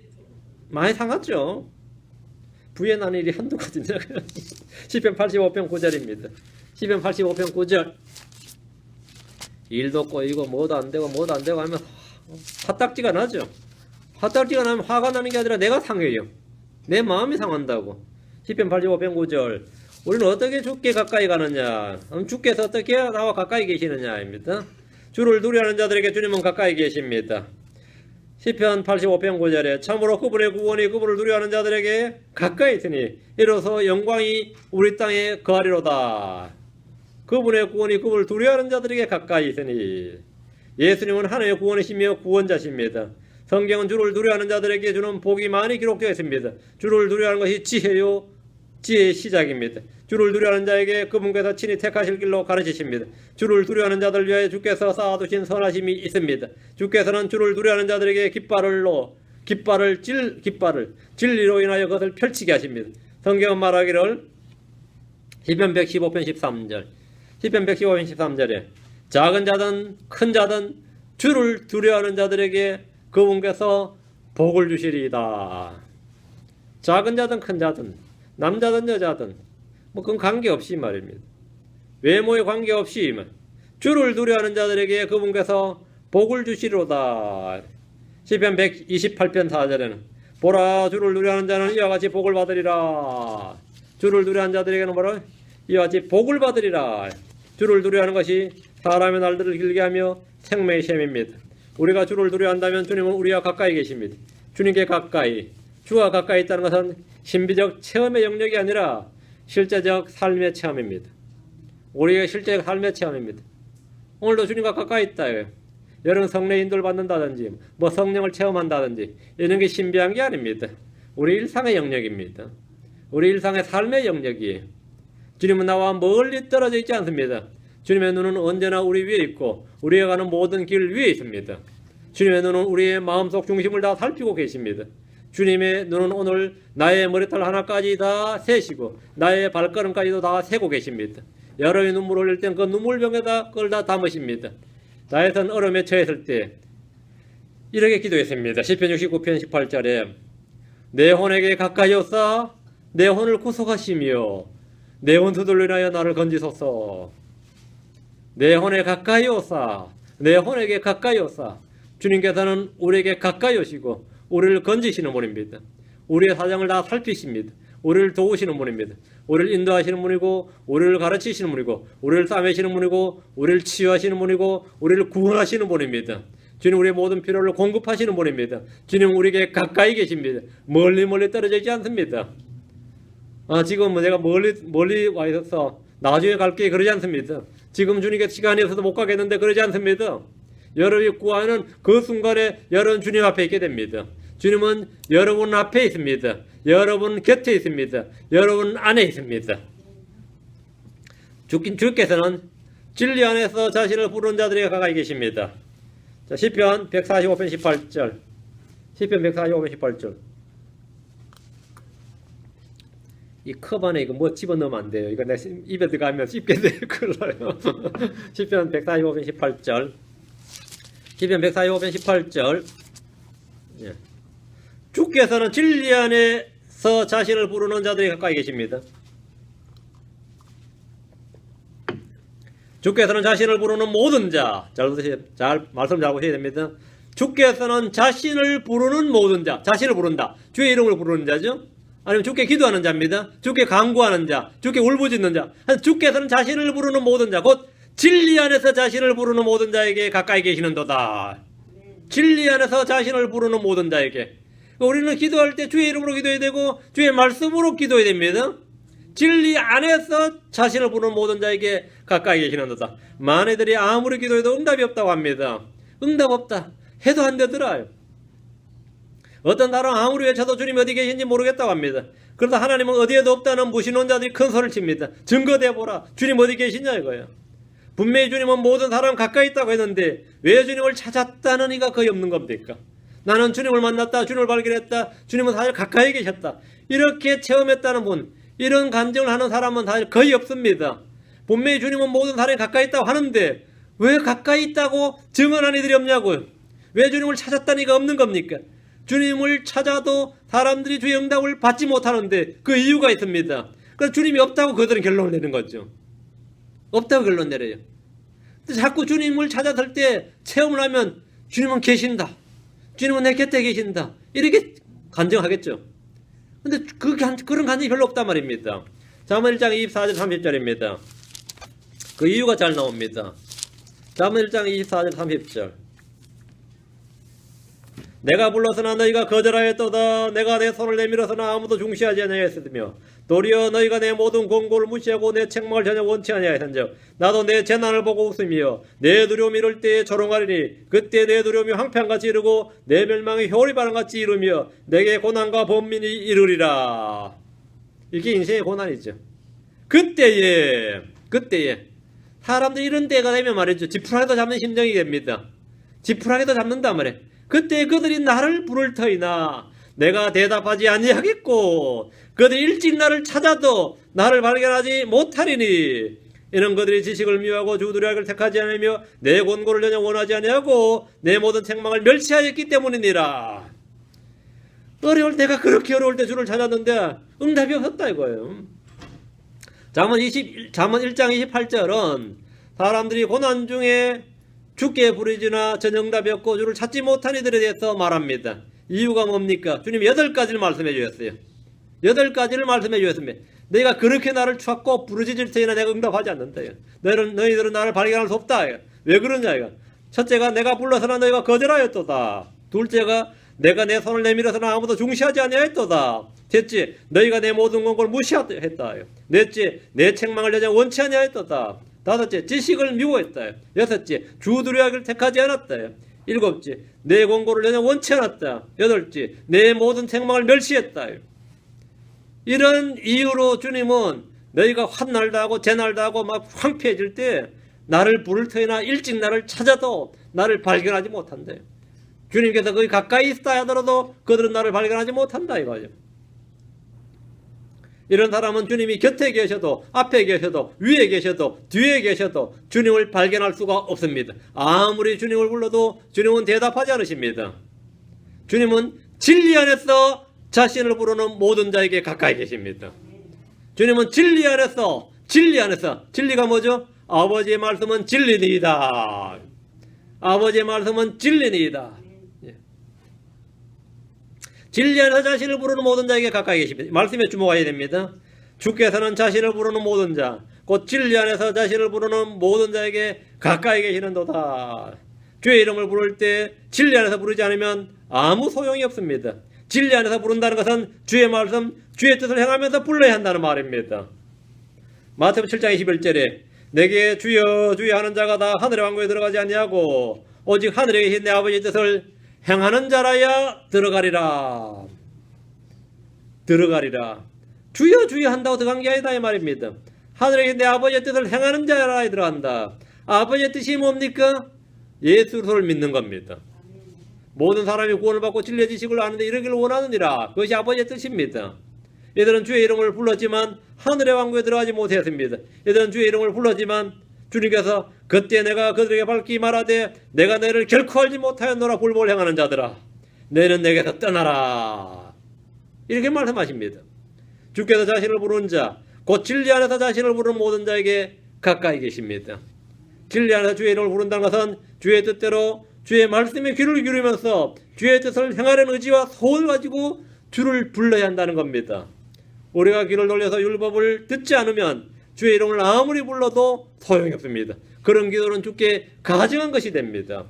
S1: 많이 상하죠? 부인하는 일이 한두 가지냐. 시편 85편 9절입니다. 시편 85편 9절. 일도 꼬이고 뭐도 안 되고 하면 화딱지가 나죠. 화딱지가 나면 화가 나는 게 아니라 내가 상해요. 내 마음이 상한다고. 시편 85편 9절. 우리는 어떻게 주께 가까이 가느냐? 주께서 어떻게 나와 가까이 계시느냐입니다. 주를 두려워하는 자들에게 주님은 가까이 계십니다. 시편 85편 9절에 참으로 그분의 구원이 그분을 두려워하는 자들에게 가까이 있으니 이로써 영광이 우리 땅에 거하리로다. 그분의 구원이 그분을 두려워하는 자들에게 가까이 있으니. 예수님은 하나님의 구원이시며 구원자십니다. 성경은 주를 두려워하는 자들에게 주는 복이 많이 기록되어 있습니다. 주를 두려워하는 것이 지혜요, 지혜의 시작입니다. 주를 두려워하는 자에게 그분께서 친히 택하실 길로 가르치십니다. 주를 두려워하는 자들 위하여 주께서 쌓아두신 선하심이 있습니다. 주께서는 주를 두려워하는 자들에게 깃발을 진리로 인하여 그것을 펼치게 하십니다. 성경은 말하기를 시편 115편 13절 시편 115편 13절에 작은 자든 큰 자든 주를 두려워하는 자들에게 그분께서 복을 주시리이다. 작은 자든 큰 자든 남자든 여자든 뭐 그건 관계없이 말입니다. 외모에 관계없이 주를 두려워하는 자들에게 그분께서 복을 주시리로다. 시편 128편 4절에는 보라 주를 두려워하는 자는 이와 같이 복을 받으리라. 주를 두려워하는 자들에게는 뭐라? 이와 같이 복을 받으리라. 주를 두려워하는 것이 사람의 날들을 길게 하며 생명의 셈입니다. 우리가 주를 두려워한다면 주님은 우리와 가까이 계십니다. 주님께 가까이, 주와 가까이 있다는 것은 신비적 체험의 영역이 아니라 실제적 삶의 체험입니다. 우리의 실제적 삶의 체험입니다. 오늘도 주님과 가까이 있다. 여러분 성령 인도를 받는다든지 뭐 성령을 체험한다든지 이런 게 신비한 게 아닙니다. 우리 일상의 영역입니다. 우리 일상의 삶의 영역이에요. 주님은 나와 멀리 떨어져 있지 않습니다. 주님의 눈은 언제나 우리 위에 있고 우리가 가는 모든 길 위에 있습니다. 주님의 눈은 우리의 마음속 중심을 다 살피고 계십니다. 주님의 눈은 오늘 나의 머리털 하나까지 다 세시고 나의 발걸음까지도 다 세고 계십니다. 여러분이 눈물을 흘릴 땐 그 눈물병에다 그걸 다 담으십니다. 나에선 얼음에 처했을 때 이렇게 기도했습니다. 시편 69편 18절에 내 혼에게 가까이 오사 내 혼을 구속하시며 내 원수들로 인하여 나를 건지소서. 내 혼에 가까이 오사 내 혼에게 가까이 오사. 주님께서는 우리에게 가까이 오시고 우리를 건지시는 분입니다. 우리의 사정을 다 살피십니다. 우리를 도우시는 분입니다. 우리를 인도하시는 분이고 우리를 가르치시는 분이고 우리를 싸매시는 분이고 우리를 치유하시는 분이고 우리를 구원하시는 분입니다. 주님 우리의 모든 필요를 공급하시는 분입니다. 주님 우리에게 가까이 계십니다. 멀리 떨어져 있지 않습니다. 지금 내가 멀리 와 있어서 나중에 갈게 그러지 않습니다. 지금 주님께 시간이 없어서 못 가겠는데 그러지 않습니다. 여러분이 구하는 그 순간에 여러분 주님 앞에 있게 됩니다. 주님은 여러분 앞에 있습니다. 여러분 곁에 있습니다. 여러분 안에 있습니다. 주께서는 진리 안에서 자신을 부르는 자들에게 가까이 계십니다. 자, 시편 145편 18절. 시편 145편 18절. 이 컵 안에 이거 뭐 집어넣으면 안 돼요. 이거 내 입에 들어가면 씹게 돼요. 그걸로요. 시편 145편 18절. 시편 145편 18절. 예. 주께서는 진리 안에서 자신을 부르는 자들이 가까이 계십니다. 주께서는 자신을 부르는 모든 자, 잘 말씀 잘 보셔야 됩니다. 주께서는 자신을 부르는 모든 자, 자신을 부른다. 주의 이름을 부르는 자죠. 아니면 주께 기도하는 자입니다. 주께 간구하는 자, 주께 울부짖는 자. 주께서는 자신을 부르는 모든 자, 곧 진리 안에서 자신을 부르는 모든 자에게 가까이 계시는도다. 진리 안에서 자신을 부르는 모든 자에게. 우리는 기도할 때 주의 이름으로 기도해야 되고 주의 말씀으로 기도해야 됩니다. 진리 안에서 자신을 부르는 모든 자에게 가까이 계시는도다. 만애들이 아무리 기도해도 응답이 없다고 합니다. 응답 없다 해도 안 되더라요. 어떤 사람은 아무리 외쳐도 주님이 어디 계신지 모르겠다고 합니다. 그러다 하나님은 어디에도 없다는 무신론자들이 큰 소리를 칩니다. 증거대보라. 주님 어디 계시냐 이거예요. 분명히 주님은 모든 사람 가까이 있다고 했는데 왜 주님을 찾았다는 이가 거의 없는 겁니까? 나는 주님을 만났다. 주님을 발견했다. 주님은 사실 가까이 계셨다. 이렇게 체험했다는 분, 이런 간증을 하는 사람은 사실 거의 없습니다. 분명히 주님은 모든 사람이 가까이 있다고 하는데 왜 가까이 있다고 증언한 이들이 없냐고요. 왜 주님을 찾았다는 이가 없는 겁니까? 주님을 찾아도 사람들이 주의 응답을 받지 못하는데 그 이유가 있습니다. 그래서 주님이 없다고 그들은 결론을 내는 거죠. 없다고 결론 내려요. 자꾸 주님을 찾아들 때 체험을 하면 주님은 계신다. 주님은 내 곁에 계신다. 이렇게 간증하겠죠. 근데 그런 간증이 별로 없단 말입니다. 잠언 1장 24절 30절입니다. 그 이유가 잘 나옵니다. 잠언 1장 24절 30절. 내가 불렀으나 너희가 거절하였도다. 내가 내 손을 내밀었으나 아무도 중시하지 아니하였으며 도리어 너희가 내 모든 권고를 무시하고 내 책망을 전혀 원치 아니하였은즉 나도 내 재난을 보고 웃으며 내 두려움이 이를 때에 조롱하리니 그때 내 두려움이 황폐한같이 이르고 내 멸망이 효리바람같이 이르며 내게 고난과 번민이 이르리라. 이게 인생의 고난이죠. 그때에 사람들이 이런 때가 되면 말이죠. 지푸라기도 잡는 심정이 됩니다. 지푸라기도 잡는단 말이에요. 그때 그들이 나를 부를 터이나 내가 대답하지 아니하겠고 그들이 일찍 나를 찾아도 나를 발견하지 못하리니 이는 그들이 지식을 미워하고 주두려하기를 택하지 않으며 내 권고를 전혀 원하지 아니하고 내 모든 책망을 멸시하였기 때문이니라. 어려울 때가 그렇게 어려울 때 주를 찾았는데 응답이 없었다 이거예요. 잠언 1장 28절은 사람들이 고난 중에 주께 부르짖으나 전혀 응답이 없고 주를 찾지 못한 이들에 대해서 말합니다. 이유가 뭡니까? 주님이 8가지를 말씀해 주셨어요. 8가지를 말씀해 주셨습니다. 내가 그렇게 나를 찾고 부르짖을 테이나 내가 응답하지 않는다. 너희들은 나를 발견할 수 없다. 왜 그러냐 이거. 첫째가 내가 불러서나 너희가 거절하였도다. 둘째가 내가 내 손을 내밀어서나 아무도 중시하지 아니하였도다. 셋째, 너희가 내 모든 권고를 무시했다. 넷째, 내 책망을 여전히 원치 아니하였도다. 다섯째, 지식을 미워했다. 여섯째, 주두려하기를 택하지 않았다. 일곱째, 내 권고를 여전히 원치 않았다. 여덟째, 내 모든 책망을 멸시했다. 이런 이유로 주님은 너희가 환날다 하고 재날다 하고 막 황폐해질 때 나를 부를 터이나 일찍 나를 찾아도 나를 발견하지 못한다. 주님께서 거기 가까이 있다 하더라도 그들은 나를 발견하지 못한다 이거죠. 이런 사람은 주님이 곁에 계셔도 앞에 계셔도 위에 계셔도 뒤에 계셔도 주님을 발견할 수가 없습니다. 아무리 주님을 불러도 주님은 대답하지 않으십니다. 주님은 진리 안에서 자신을 부르는 모든 자에게 가까이 계십니다. 주님은 진리 안에서 진리가 뭐죠? 아버지의 말씀은 진리니이다. 아버지의 말씀은 진리니이다. 진리 안에서 자신을 부르는 모든 자에게 가까이 계십니다. 말씀에 주목해야 됩니다. 주께서는 자신을 부르는 모든 자, 곧 진리 안에서 자신을 부르는 모든 자에게 가까이 계시는도다. 주의 이름을 부를 때 진리 안에서 부르지 않으면 아무 소용이 없습니다. 진리 안에서 부른다는 것은 주의 말씀, 주의 뜻을 행하면서 불러야 한다는 말입니다. 마태복음 7장 21절에 내게 주여 주여 하는 자가 다 하늘의 왕국에 들어가지 아니하고 오직 하늘에 계신 내 아버지의 뜻을 행하는 자라야 들어가리라. 주여 주여 한다고 들어간 게 아니다 이 말입니다. 하늘에 계신 내 아버지의 뜻을 행하는 자라야 들어간다. 아버지의 뜻이 뭡니까? 예수를 믿는 겁니다. 모든 사람이 구원을 받고 진리의 지식을 아는데 이르기를 원하느니라. 그것이 아버지의 뜻입니다. 이들은 주의 이름을 불렀지만 하늘의 왕국에 들어가지 못했습니다. 이들은 주의 이름을 불렀지만 주님께서 그때 내가 그들에게 밝히 말하되 내가 너를 결코 알지 못하였노라. 불법을 행하는 자들아 너희는 내게서 떠나라. 이렇게 말씀하십니다. 주께서 자신을 부르는 자, 곧 진리 안에서 자신을 부르는 모든 자에게 가까이 계십니다. 진리 안에서 주의 이름을 부른다는 것은 주의 뜻대로 주의 말씀에 귀를 기울이면서 주의 뜻을 행하려는 의지와 소원을 가지고 주를 불러야 한다는 겁니다. 우리가 귀를 돌려서 율법을 듣지 않으면 주의 이름을 아무리 불러도 소용이 없습니다. 그런 기도는 주께 가증한 것이 됩니다.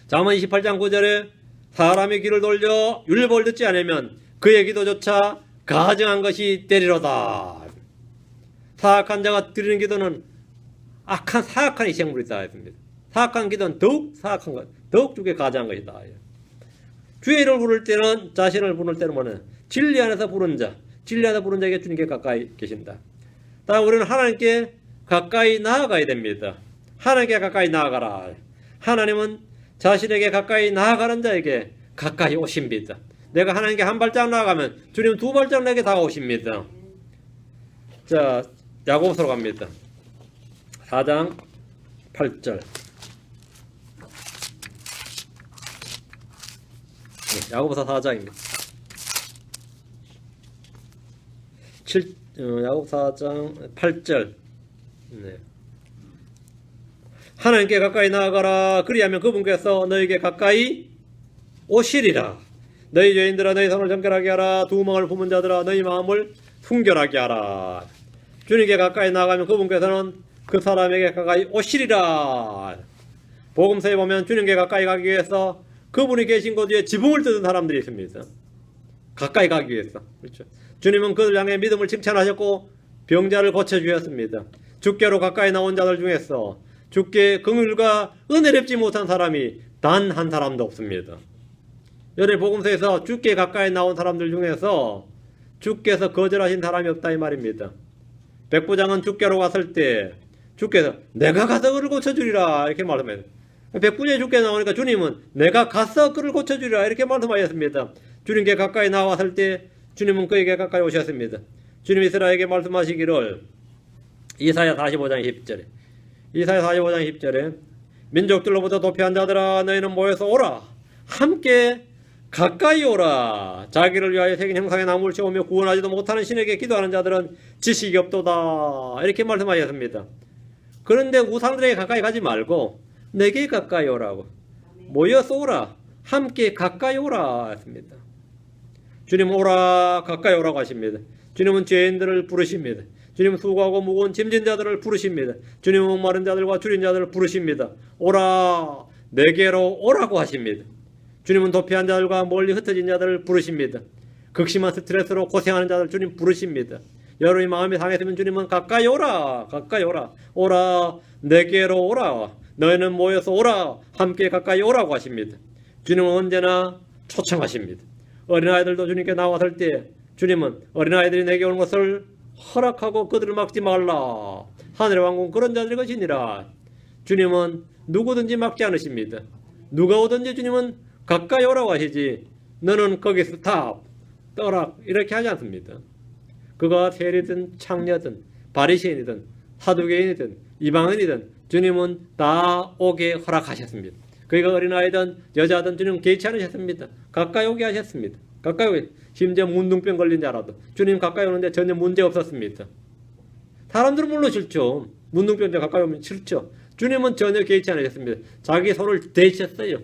S1: 잠언 28장 9절에 사람의 귀를 돌려 율법을 듣지 않으면 그의 기도조차 가증한 것이 되리로다. 사악한 자가 드리는 기도는 사악한 희생물이다 했습니다. 사악한 기도는 더욱 사악한 것, 더욱 주께 가증한 것이다. 주의 이름을 부를 때는 자신을 부를 때는 뭐냐? 진리 안에서 부른 자, 진리 안에서 부른 자에게 주님께 가까이 계신다. 다음 우리는 하나님께 가까이 나아가야 됩니다. 하나님께 가까이 나아가라. 하나님은 자신에게 가까이 나아가는 자에게 가까이 오십니다. 내가 하나님께 한 발짝 나아가면 주님은 두 발짝 내게 다가오십니다. 자, 야고보서로 갑니다. 4장 8절. 야고보서 4장입니다. 야고보서 4장 8절. 네. 하나님께 가까이 나아가라. 그리하면 그분께서 너에게 가까이 오시리라. 너희 죄인들아 너희 손을 정결하게 하라. 두멍을 품은 자들아 너희 마음을 순결하게 하라. 주님께 가까이 나아가면 그분께서는 그 사람에게 가까이 오시리라. 복음서에 보면 주님께 가까이 가기 위해서 그분이 계신 곳 위에 지붕을 뜯은 사람들이 있습니다. 가까이 가기 위해서. 그렇죠. 주님은 그들 향해 믿음을 칭찬하셨고 병자를 고쳐주셨습니다. 주께로 가까이 나온 자들 중에서 주께 긍휼과 은혜를 입지 못한 사람이 단 한 사람도 없습니다. 여러분 복음서에서 주께 가까이 나온 사람들 중에서 주께서 거절하신 사람이 없다 이 말입니다. 백부장은 주께로 갔을 때 주께서 내가 가서 그를 고쳐주리라 이렇게 말씀해요. 백부장이 주께 나오니까 주님은 내가 가서 그를 고쳐주리라 이렇게 말씀하셨습니다. 주님께 가까이 나왔을 때 주님은 그에게 가까이 오셨습니다. 주님이 이스라엘에게 말씀하시기를 이사야 45장 10절에 이사야 45장 10절에 민족들로부터 도피한 자들아 너희는 모여서 오라 함께 가까이 오라. 자기를 위하여 새긴 형상의 나무를 채우며 구원하지도 못하는 신에게 기도하는 자들은 지식이 없도다. 이렇게 말씀하셨습니다. 그런데 우상들에게 가까이 가지 말고 내게 가까이 오라고. 모여서 오라. 함께 가까이 오라 했습니다. 주님 오라 가까이 오라고 하십니다. 주님은 죄인들을 부르십니다. 주님은 수고하고 무거운 짐진 자들을 부르십니다. 주님은 목마른 자들과 줄인 자들을 부르십니다. 오라 내게로 오라고 하십니다. 주님은 도피한 자들과 멀리 흩어진 자들을 부르십니다. 극심한 스트레스로 고생하는 자들 주님 부르십니다. 여러분이 마음이 상했으면 주님은 가까이 오라 가까이 오라 오라 내게로 오라 너희는 모여서 오라 함께 가까이 오라고 하십니다. 주님은 언제나 초청하십니다. 어린아이들도 주님께 나왔을 때 주님은 어린아이들이 내게 오는 것을 허락하고 그들을 막지 말라. 하늘의 왕국은 그런 자들의 것이니라. 주님은 누구든지 막지 않으십니다. 누가 오든지 주님은 가까이 오라고 하시지 너는 거기서 다 떠라 이렇게 하지 않습니다. 그가 세리든 창녀든 바리새인이든 사두개인이든 이방인이든 주님은 다 오게 허락하셨습니다. 그가 어린아이든 여자든 주님 개의치 않으셨습니다. 가까이 오게 하셨습니다. 가까이 오게. 심지어 문둥병 걸린 자라도 주님 가까이 오는데 전혀 문제 없었습니다. 사람들은 물론 싫죠. 문둥병자 가까이 오면 싫죠. 주님은 전혀 개의치 않으셨습니다. 자기 손을 대셨어요.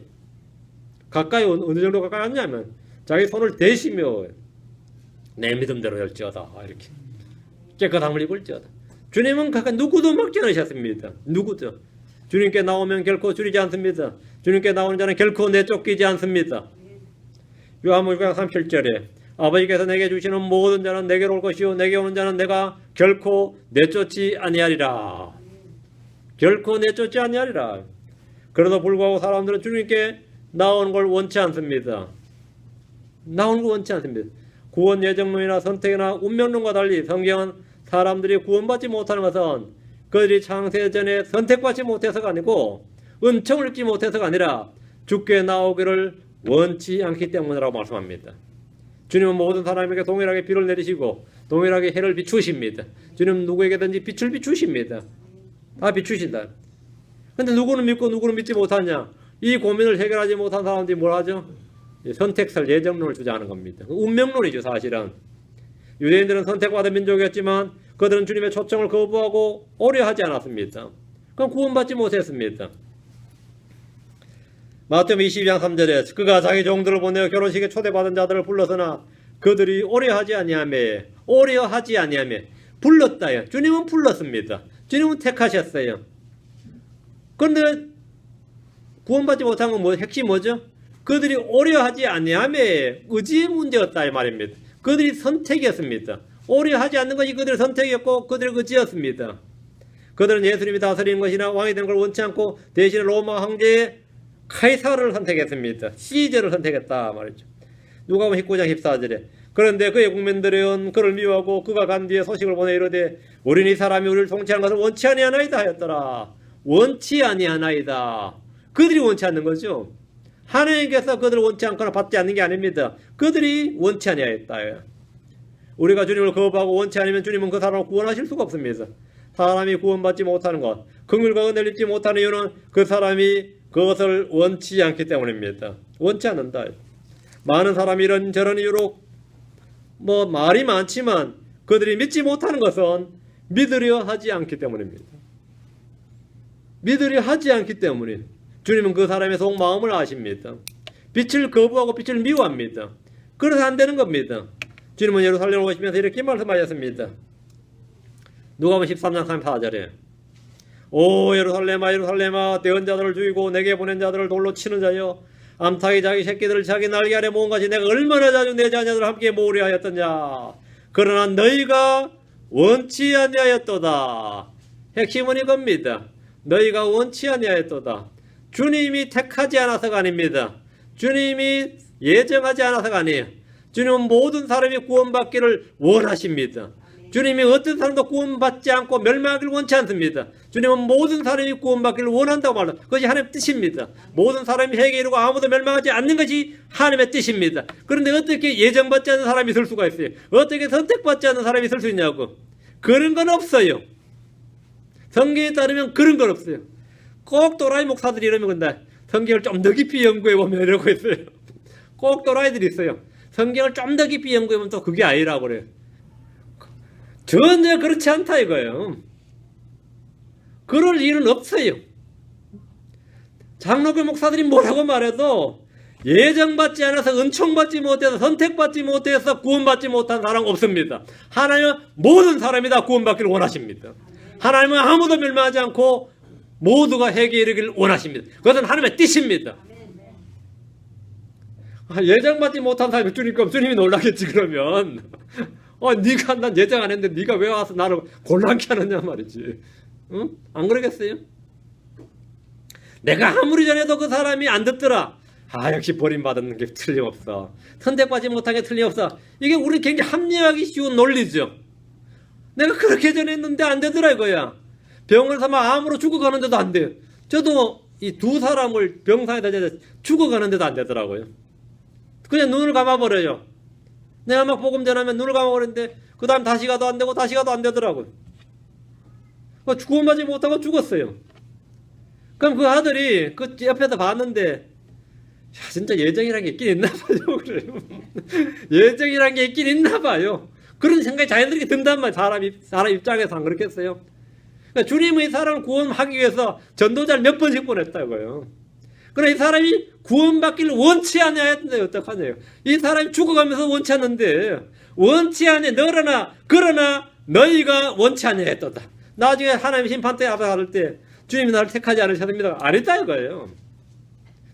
S1: 가까이 어느 정도 가까이 왔냐면 자기 손을 대시며 내 믿음대로 할지어다 이렇게 깨끗함을 입을지어다. 주님은 가까이 누구도 막지 않으셨습니다. 누구도. 주님께 나오면 결코 줄이지 않습니다. 주님께 나오는 자는 결코 내쫓기지 않습니다. 요한복음 6장 37절에 아버지께서 내게 주시는 모든 자는 내게로 올 것이요 내게 오는 자는 내가 결코 내쫓지 아니하리라. 결코 내쫓지 아니하리라. 그러나 불구하고 사람들은 주님께 나오는 걸 원치 않습니다. 나오는 걸 원치 않습니다. 구원 예정론이나 선택이나 운명론과 달리 성경은 사람들이 구원받지 못하는 것은 그들이 창세전에 선택받지 못해서가 아니고 은총을 입지 못해서가 아니라 주께 나오기를 원치 않기 때문이라고 말씀합니다. 주님은 모든 사람에게 동일하게 비를 내리시고 동일하게 해를 비추십니다. 주님은 누구에게든지 빛을 비추십니다. 다 비추신다. 근데 누구는 믿고 누구는 믿지 못하냐? 이 고민을 해결하지 못한 사람들이 뭘 하죠? 선택설 예정론을 주장하는 겁니다. 운명론이죠 사실은. 유대인들은 선택받은 민족이었지만 그들은 주님의 초청을 거부하고 오려하지 않았습니다. 그럼 구원받지 못했습니다. 마태복음 22장 3절에 그가 자기 종들을 보내어 결혼식에 초대받은 자들을 불렀으나 그들이 오려하지 아니하며 불렀다요. 주님은 불렀습니다. 주님은 택하셨어요. 그런데 구원받지 못한 건 핵심이 뭐죠? 그들이 오려하지 아니하며 의지의 문제였다 이 말입니다. 그들이 선택이었습니다. 오려하지 않는 것이 그들의 선택이었고 그들의 의지였습니다. 그들은 예수님이 다스리는 것이나 왕이 되는 걸 원치 않고 대신에 로마 황제의 카이사르를 선택했습니다. 시저를 선택했다 말이죠. 누가복음 19장 14절에 그런데 그의 국민들은 그를 미워하고 그가 간 뒤에 소식을 보내 이르되 우리는 이 사람이 우리를 통치하는 것을 원치 아니하나이다 하였더라. 원치 아니하나이다. 그들이 원치 않는 거죠. 하나님께서 그들을 원치 않거나 받지 않는 게 아닙니다. 그들이 원치 아니하였다. 우리가 주님을 거부하고 원치 않으면 주님은 그 사람을 구원하실 수가 없습니다. 사람이 구원받지 못하는 것, 긍휼과 은혜를 입지 못하는 이유는 그 사람이 그것을 원치 않기 때문입니다. 원치 않는다. 많은 사람이 이런저런 이유로 말이 많지만 그들이 믿지 못하는 것은 믿으려 하지 않기 때문입니다. 믿으려 하지 않기 때문에 주님은 그 사람의 속마음을 아십니다. 빛을 거부하고 빛을 미워합니다. 그래서 안 되는 겁니다. 주님은 예루살렘을 오시면서 이렇게 말씀하셨습니다. 누가복음 13장 34절에 오 예루살렘아 예루살렘아 대언 자들을 죽이고 내게 보낸 자들을 돌로 치는 자여 암탉이 자기 새끼들을 자기 날개 아래 모은 것이 내가 얼마나 자주 내 자녀들을 함께 모으려 하였더냐. 그러나 너희가 원치 아니하였도다. 핵심은 이겁니다. 너희가 원치 아니하였도다. 주님이 택하지 않아서가 아닙니다. 주님이 예정하지 않아서가 아니에요. 주님은 모든 사람이 구원받기를 원하십니다. 주님이 어떤 사람도 구원받지 않고 멸망하기를 원치 않습니다. 주님은 모든 사람이 구원받기를 원한다고 말합니다. 그것이 하나님의 뜻입니다. 모든 사람이 회개에 이르고 아무도 멸망하지 않는 것이 하나님의 뜻입니다. 그런데 어떻게 예정받지 않는 사람이 있을 수가 있어요? 어떻게 선택받지 않는 사람이 있을 수 있냐고. 그런 건 없어요. 성경에 따르면 그런 건 없어요. 꼭 또라이 목사들이 이러면 근데 성경을 좀 더 깊이 연구해 보면 이러고 있어요. 꼭 또라이들이 있어요. 성경을 좀 더 깊이 연구해 보면 또 그게 아니라고 그래요. 전혀 그렇지 않다 이거예요. 그럴 일은 없어요. 장로교 목사들이 뭐라고 말해도 예정받지 않아서 은총받지 못해서 선택받지 못해서 구원받지 못한 사람 없습니다. 하나님은 모든 사람이 다 구원받기를 원하십니다. 하나님은 아무도 멸망하지 않고 모두가 회개에 이르기를 원하십니다. 그것은 하나님의 뜻입니다. 예정받지 못한 사람이 주님이 놀라겠지 그러면. 네가 난 예정 안 했는데 네가 왜 와서 나를 곤란케 하느냐 말이지. 응? 안 그러겠어요? 내가 아무리 전해도 그 사람이 안 듣더라. 역시 버림받은 게 틀림없어. 선택받지 못한 게 틀림없어. 이게 우리 굉장히 합리화하기 쉬운 논리죠. 내가 그렇게 전했는데 안 되더라 이거야. 병을 삼아 암으로 죽어가는데도 안 돼요. 저도 이 두 사람을 병상에다 죽어가는데도 안 되더라고요. 그냥 눈을 감아버려요. 내가 막 복음 전하면 눈을 감아버렸는데 그 다음 다시 가도 안 되고 다시 가도 안 되더라고요. 구원받지 못하고 죽었어요. 그럼 그 아들이 그 옆에서 봤는데 진짜 예정이란 게 있긴 있나 봐요. 그래요. 예정이란 게 있긴 있나 봐요. 그런 생각이 자연스럽게 든단 말이에요. 사람 입장에서 안 그렇겠어요? 그러니까 주님의 사람을 구원하기 위해서 전도자를 몇 번씩 보냈다고요. 그러나 이 사람이 구원받기를 원치 않냐 했는데 어떡하냐요. 이 사람이 죽어가면서 원치 않는데 원치 않냐 그러나 너희가 원치 않냐 했도다. 나중에 하나님 심판대 앞에 가를 때 주님이 나를 택하지 않으셨습니다. 안 했다 이거예요.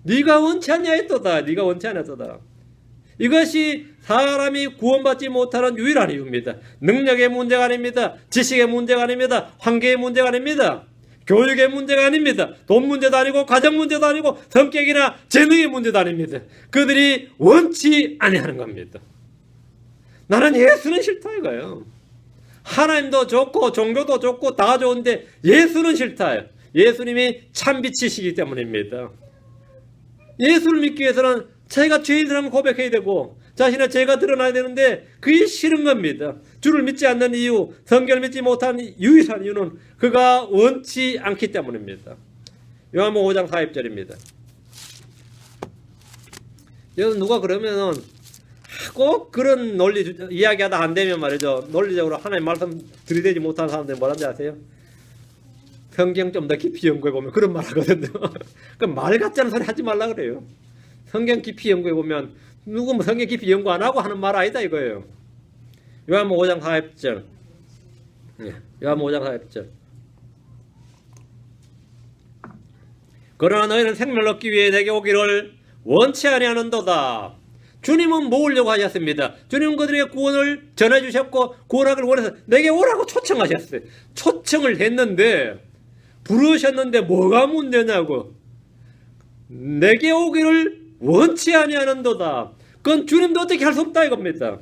S1: 네가 원치 않냐 했도다. 네가 원치 않았도다. 이것이 사람이 구원받지 못하는 유일한 이유입니다. 능력의 문제가 아닙니다. 지식의 문제가 아닙니다. 환경의 문제가 아닙니다. 교육의 문제가 아닙니다. 돈 문제도 아니고 가정 문제도 아니고 성격이나 재능의 문제도 아닙니다. 그들이 원치 아니하는 겁니다. 나는 예수는 싫다 이거예요. 하나님도 좋고 종교도 좋고 다 좋은데 예수는 싫다요. 예수님이 참빛이시기 때문입니다. 예수를 믿기 위해서는 자기가 죄인이라면 고백해야 되고 자신의 죄가 드러나야 되는데 그게 싫은 겁니다. 주를 믿지 않는 이유, 성경을 믿지 못한 유일한 이유는 그가 원치 않기 때문입니다. 요한복음 5장 40절입니다. 여기서 누가 그러면은 꼭 그런 논리 이야기하다 안 되면 말이죠. 논리적으로 하나님 말씀 들이대지 못하는 사람들이 뭐라는지 아세요? 성경 좀 더 깊이 연구해 보면 그런 말 하거든요. 그 말 같지 않은 소리 하지 말라 그래요. 성경 깊이 연구해 보면 누구 뭐 성경 깊이 연구 안 하고 하는 말 아니다 이거예요. 요한복음 5장 40절. 요한복음 5장 40절. 그러나 너희는 생명을 얻기 위해 내게 오기를 원치 아니하는도다. 주님은 모으려고 하셨습니다. 주님은 그들에게 구원을 전해주셨고 구원하기를 원해서 내게 오라고 초청하셨어요. 초청을 했는데 부르셨는데 뭐가 문제냐고. 내게 오기를 원치 아니하는도다. 그건 주님도 어떻게 할 수 없다 이겁니다.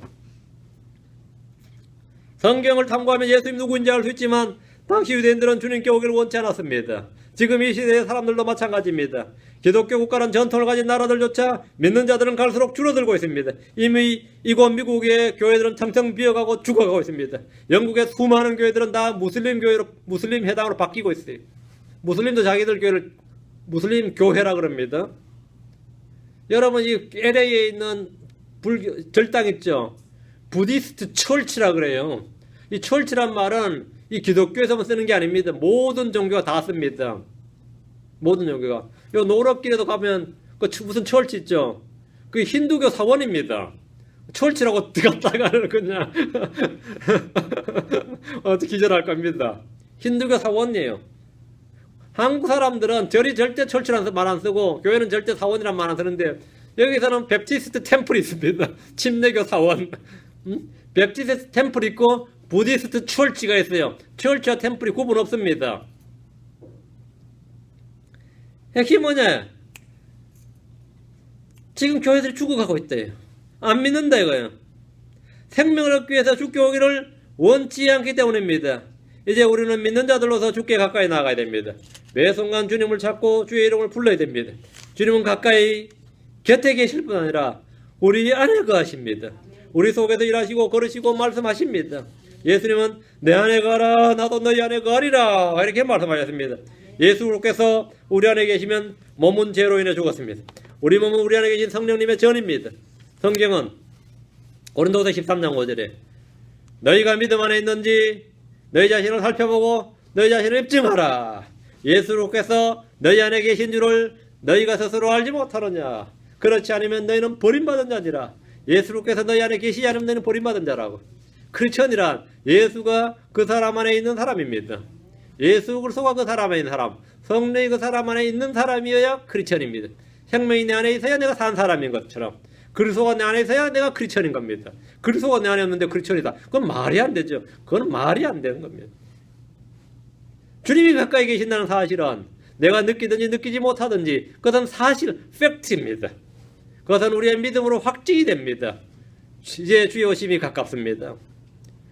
S1: 성경을 탐구하면 예수님 누구인지 알 수 있지만 당시 유대인들은 주님께 오기를 원치 않았습니다. 지금 이 시대의 사람들도 마찬가지입니다. 기독교 국가는 전통을 가진 나라들조차 믿는 자들은 갈수록 줄어들고 있습니다. 이미 이곳 미국의 교회들은 텅텅 비어가고 죽어가고 있습니다. 영국의 수많은 교회들은 다 무슬림 교회로 무슬림 회당으로 바뀌고 있어요. 무슬림도 자기들 교회를 무슬림 교회라 그럽니다. 여러분 이 LA에 있는 절당 있죠. 부디스트 철치라 그래요. 이 철치란 말은 이 기독교에서만 쓰는 게 아닙니다. 모든 종교가 다 씁니다. 모든 종교가. 요 노럽길에도 가면 그 무슨 철치 있죠. 그 힌두교 사원입니다. 철치라고 들어갔다가는 그냥 기절할 겁니다. 힌두교 사원이에요. 한국 사람들은 절이 절대 철치라는 말 안 쓰고 교회는 절대 사원이라는 말 안 쓰는데 여기서는 베프티스트 템플이 있습니다. 침례교 사원. 베프티스트 템플 있고 부디스트 철치가 있어요. 철치와 템플이 구분 없습니다. 핵심이 뭐냐? 지금 교회들이 죽어가고 있대요. 안 믿는다 이거예요. 생명을 얻기 위해서 죽게 오기를 원치 않기 때문입니다. 이제 우리는 믿는 자들로서 주께 가까이 나가야 됩니다. 매 순간 주님을 찾고 주의 이름을 불러야 됩니다. 주님은 가까이 곁에 계실 뿐 아니라 우리 안에 거하십니다. 우리 속에서 일하시고 걸으시고 말씀하십니다. 예수님은 내 안에 거하라 나도 너희 안에 거하리라 이렇게 말씀하셨습니다. 예수께서 우리 안에 계시면 몸은 죄로 인해 죽었습니다. 우리 몸은 우리 안에 계신 성령님의 전입니다. 성경은 고린도서 13장 5절에 너희가 믿음 안에 있는지 너희 자신을 살펴보고 너희 자신을 입증하라. 예수께서 너희 안에 계신 줄을 너희가 스스로 알지 못하느냐. 그렇지 않으면 너희는 버림받은 자니라. 예수께서 너희 안에 계시지 않으면 너희는 버림받은 자라고. 크리스천이란 예수가 그 사람 안에 있는 사람입니다. 예수 그리스도가 그 사람 안에 있는 사람, 성령이 그 사람 안에 있는 사람이어야 크리스천입니다. 생명이 내 안에 있어야 내가 산 사람인 것처럼 그리스도가 내 안에 있어야 내가 크리스천인 겁니다. 그리스도가 내 안에 없는데 크리스천이다. 그건 말이 안 되죠. 그건 말이 안 되는 겁니다. 주님이 가까이 계신다는 사실은 내가 느끼든지 느끼지 못하든지 그것은 사실, 팩트입니다. 그것은 우리의 믿음으로 확증이 됩니다. 이제 주의 오심이 가깝습니다.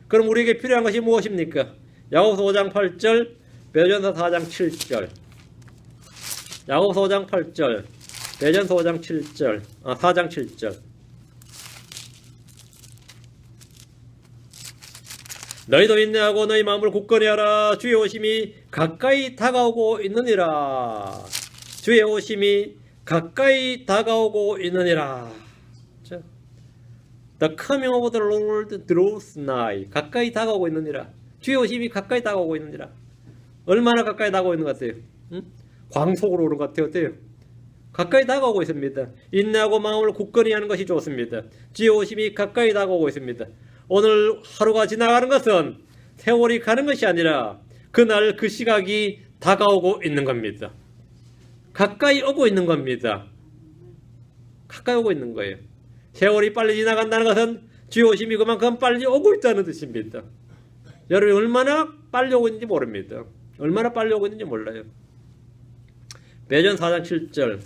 S1: 그럼 우리에게 필요한 것이 무엇입니까? 야고보서 5장 8절, 베드로전서 4장 7절. 야고보서 5장 8절, 베드로전서 5장 7절, 4장 7절. 너희도 인내하고 너희 마음을 굳건히 하라. 주의 오심이 가까이 다가오고 있느니라. 주의 오심이 가까이 다가오고 있느니라. The coming of the Lord draws nigh. 가까이 다가오고 있느니라. 주의 오심이 가까이 다가오고 있느니라. 얼마나 가까이 다가오고 있는 것 같아요? 광속으로 오는 것 같아요. 어때요? 가까이 다가오고 있습니다. 인내하고 마음을 굳건히 하는 것이 좋습니다. 주의 오심이 가까이 다가오고 있습니다. 오늘 하루가 지나가는 것은 세월이 가는 것이 아니라 그날 그 시각이 다가오고 있는 겁니다. 가까이 오고 있는 겁니다. 가까이 오고 있는 거예요. 세월이 빨리 지나간다는 것은 주의 오심이 그만큼 빨리 오고 있다는 뜻입니다. 여러분이 얼마나 빨리 오고 있는지 모릅니다. 얼마나 빨리 오고 있는지 몰라요. 베드로전서 4장 7절.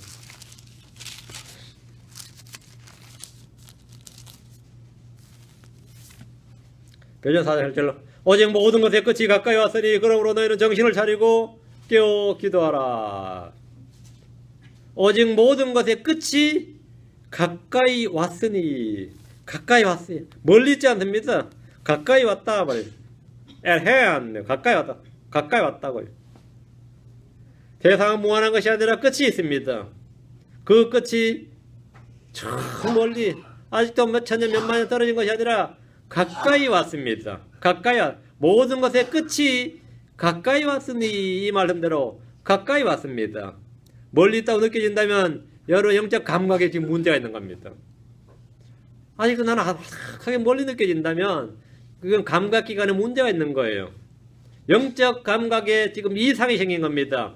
S1: 베드로전서 4장 7절로 오직 모든 것의 끝이 가까이 왔으니 그러므로 너희는 정신을 차리고 깨어 기도하라. 오직 모든 것의 끝이 가까이 왔으니, 가까이 왔어요. 멀리 있지 않습니다. 가까이 왔다 말이에요. at hand, 가까이 왔다. 가까이 왔다고요. 세상은 무한한 것이 아니라 끝이 있습니다. 그 끝이 저 멀리 아직도 몇 천년 몇만 년 떨어진 것이 아니라 가까이 왔습니다. 가까이 왔. 모든 것의 끝이 가까이 왔으니 이 말씀대로 가까이 왔습니다. 멀리 있다고 느껴진다면 여러 영적 감각에 지금 문제가 있는 겁니다. 아직도 나는 하게 멀리 느껴진다면 그건 감각기관에 문제가 있는 거예요. 영적 감각에 지금 이상이 생긴 겁니다.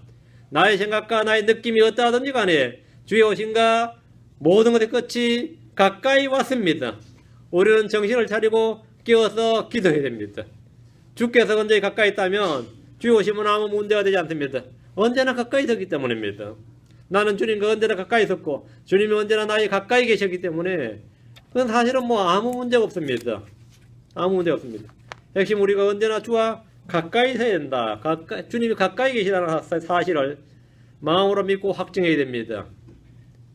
S1: 나의 생각과 나의 느낌이 어떠하든지 간에 주의 오심과 모든 것의 끝이 가까이 왔습니다. 우리는 정신을 차리고 깨어서 기도해야 됩니다. 주께서 언제 가까이 있다면 주의 오심은 아무 문제가 되지 않습니다. 언제나 가까이 있었기 때문입니다. 나는 주님과 언제나 가까이 있었고 주님이 언제나 나에 가까이 계셨기 때문에 그건 사실은 뭐 아무 문제가 없습니다. 아무 문제가 없습니다. 핵심 우리가 언제나 주와 가까이 있어야 된다. 주님이 가까이 계시다는 사실을 마음으로 믿고 확증해야 됩니다.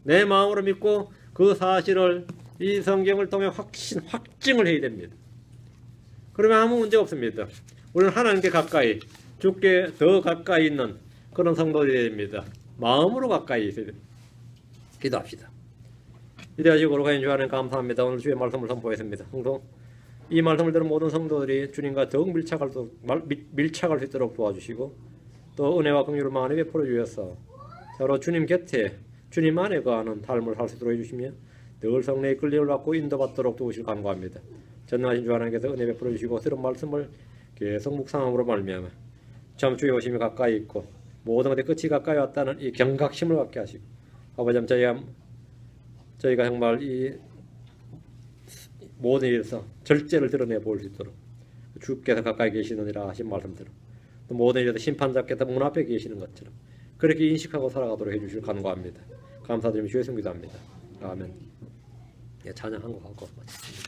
S1: 내 마음으로 믿고 그 사실을 이 성경을 통해 확증을 해야 됩니다. 그러면 아무 문제가 없습니다. 우리는 하나님께 가까이, 주께 더 가까이 있는 그런 성도들이 되어야 됩니다. 마음으로 가까이 있어야 됩니다. 기도합시다. 이래가지고 거룩하신 주 하나님 감사합니다. 오늘 주의 말씀을 선포했습니다. 성도, 이 말씀을 들은 모든 성도들이 주님과 더욱 밀착할 수 있도록 도와주시고 또 은혜와 긍휼을 많이 베풀어 주셔서 서로 주님 곁에 주님 안에 거하는 삶을 살 수 있도록 해주시며 늘 성령의 끌림을 받고 인도받도록 도우실 간구합니다. 전능하신 주 하나님께서 은혜 베풀어 주시고 새로운 말씀을 계속 묵상함으로 말미암아 참 주의 오심이 가까이 있고 모든 것의 끝이 가까이 왔다는 이 경각심을 갖게 하시고 아버지 저희가 정말 이 모든 일에서 절제를 드러내 볼 수 있도록 주께서 가까이 계시느니라 하신 말씀대로 또 모든 일에서 심판자께서 문 앞에 계시는 것처럼 그렇게 인식하고 살아가도록 해주실 간구합니다. 감사드리며 주의 성기도합니다. 아멘. 예, 찬양 한 곡 하고 마치겠습니다.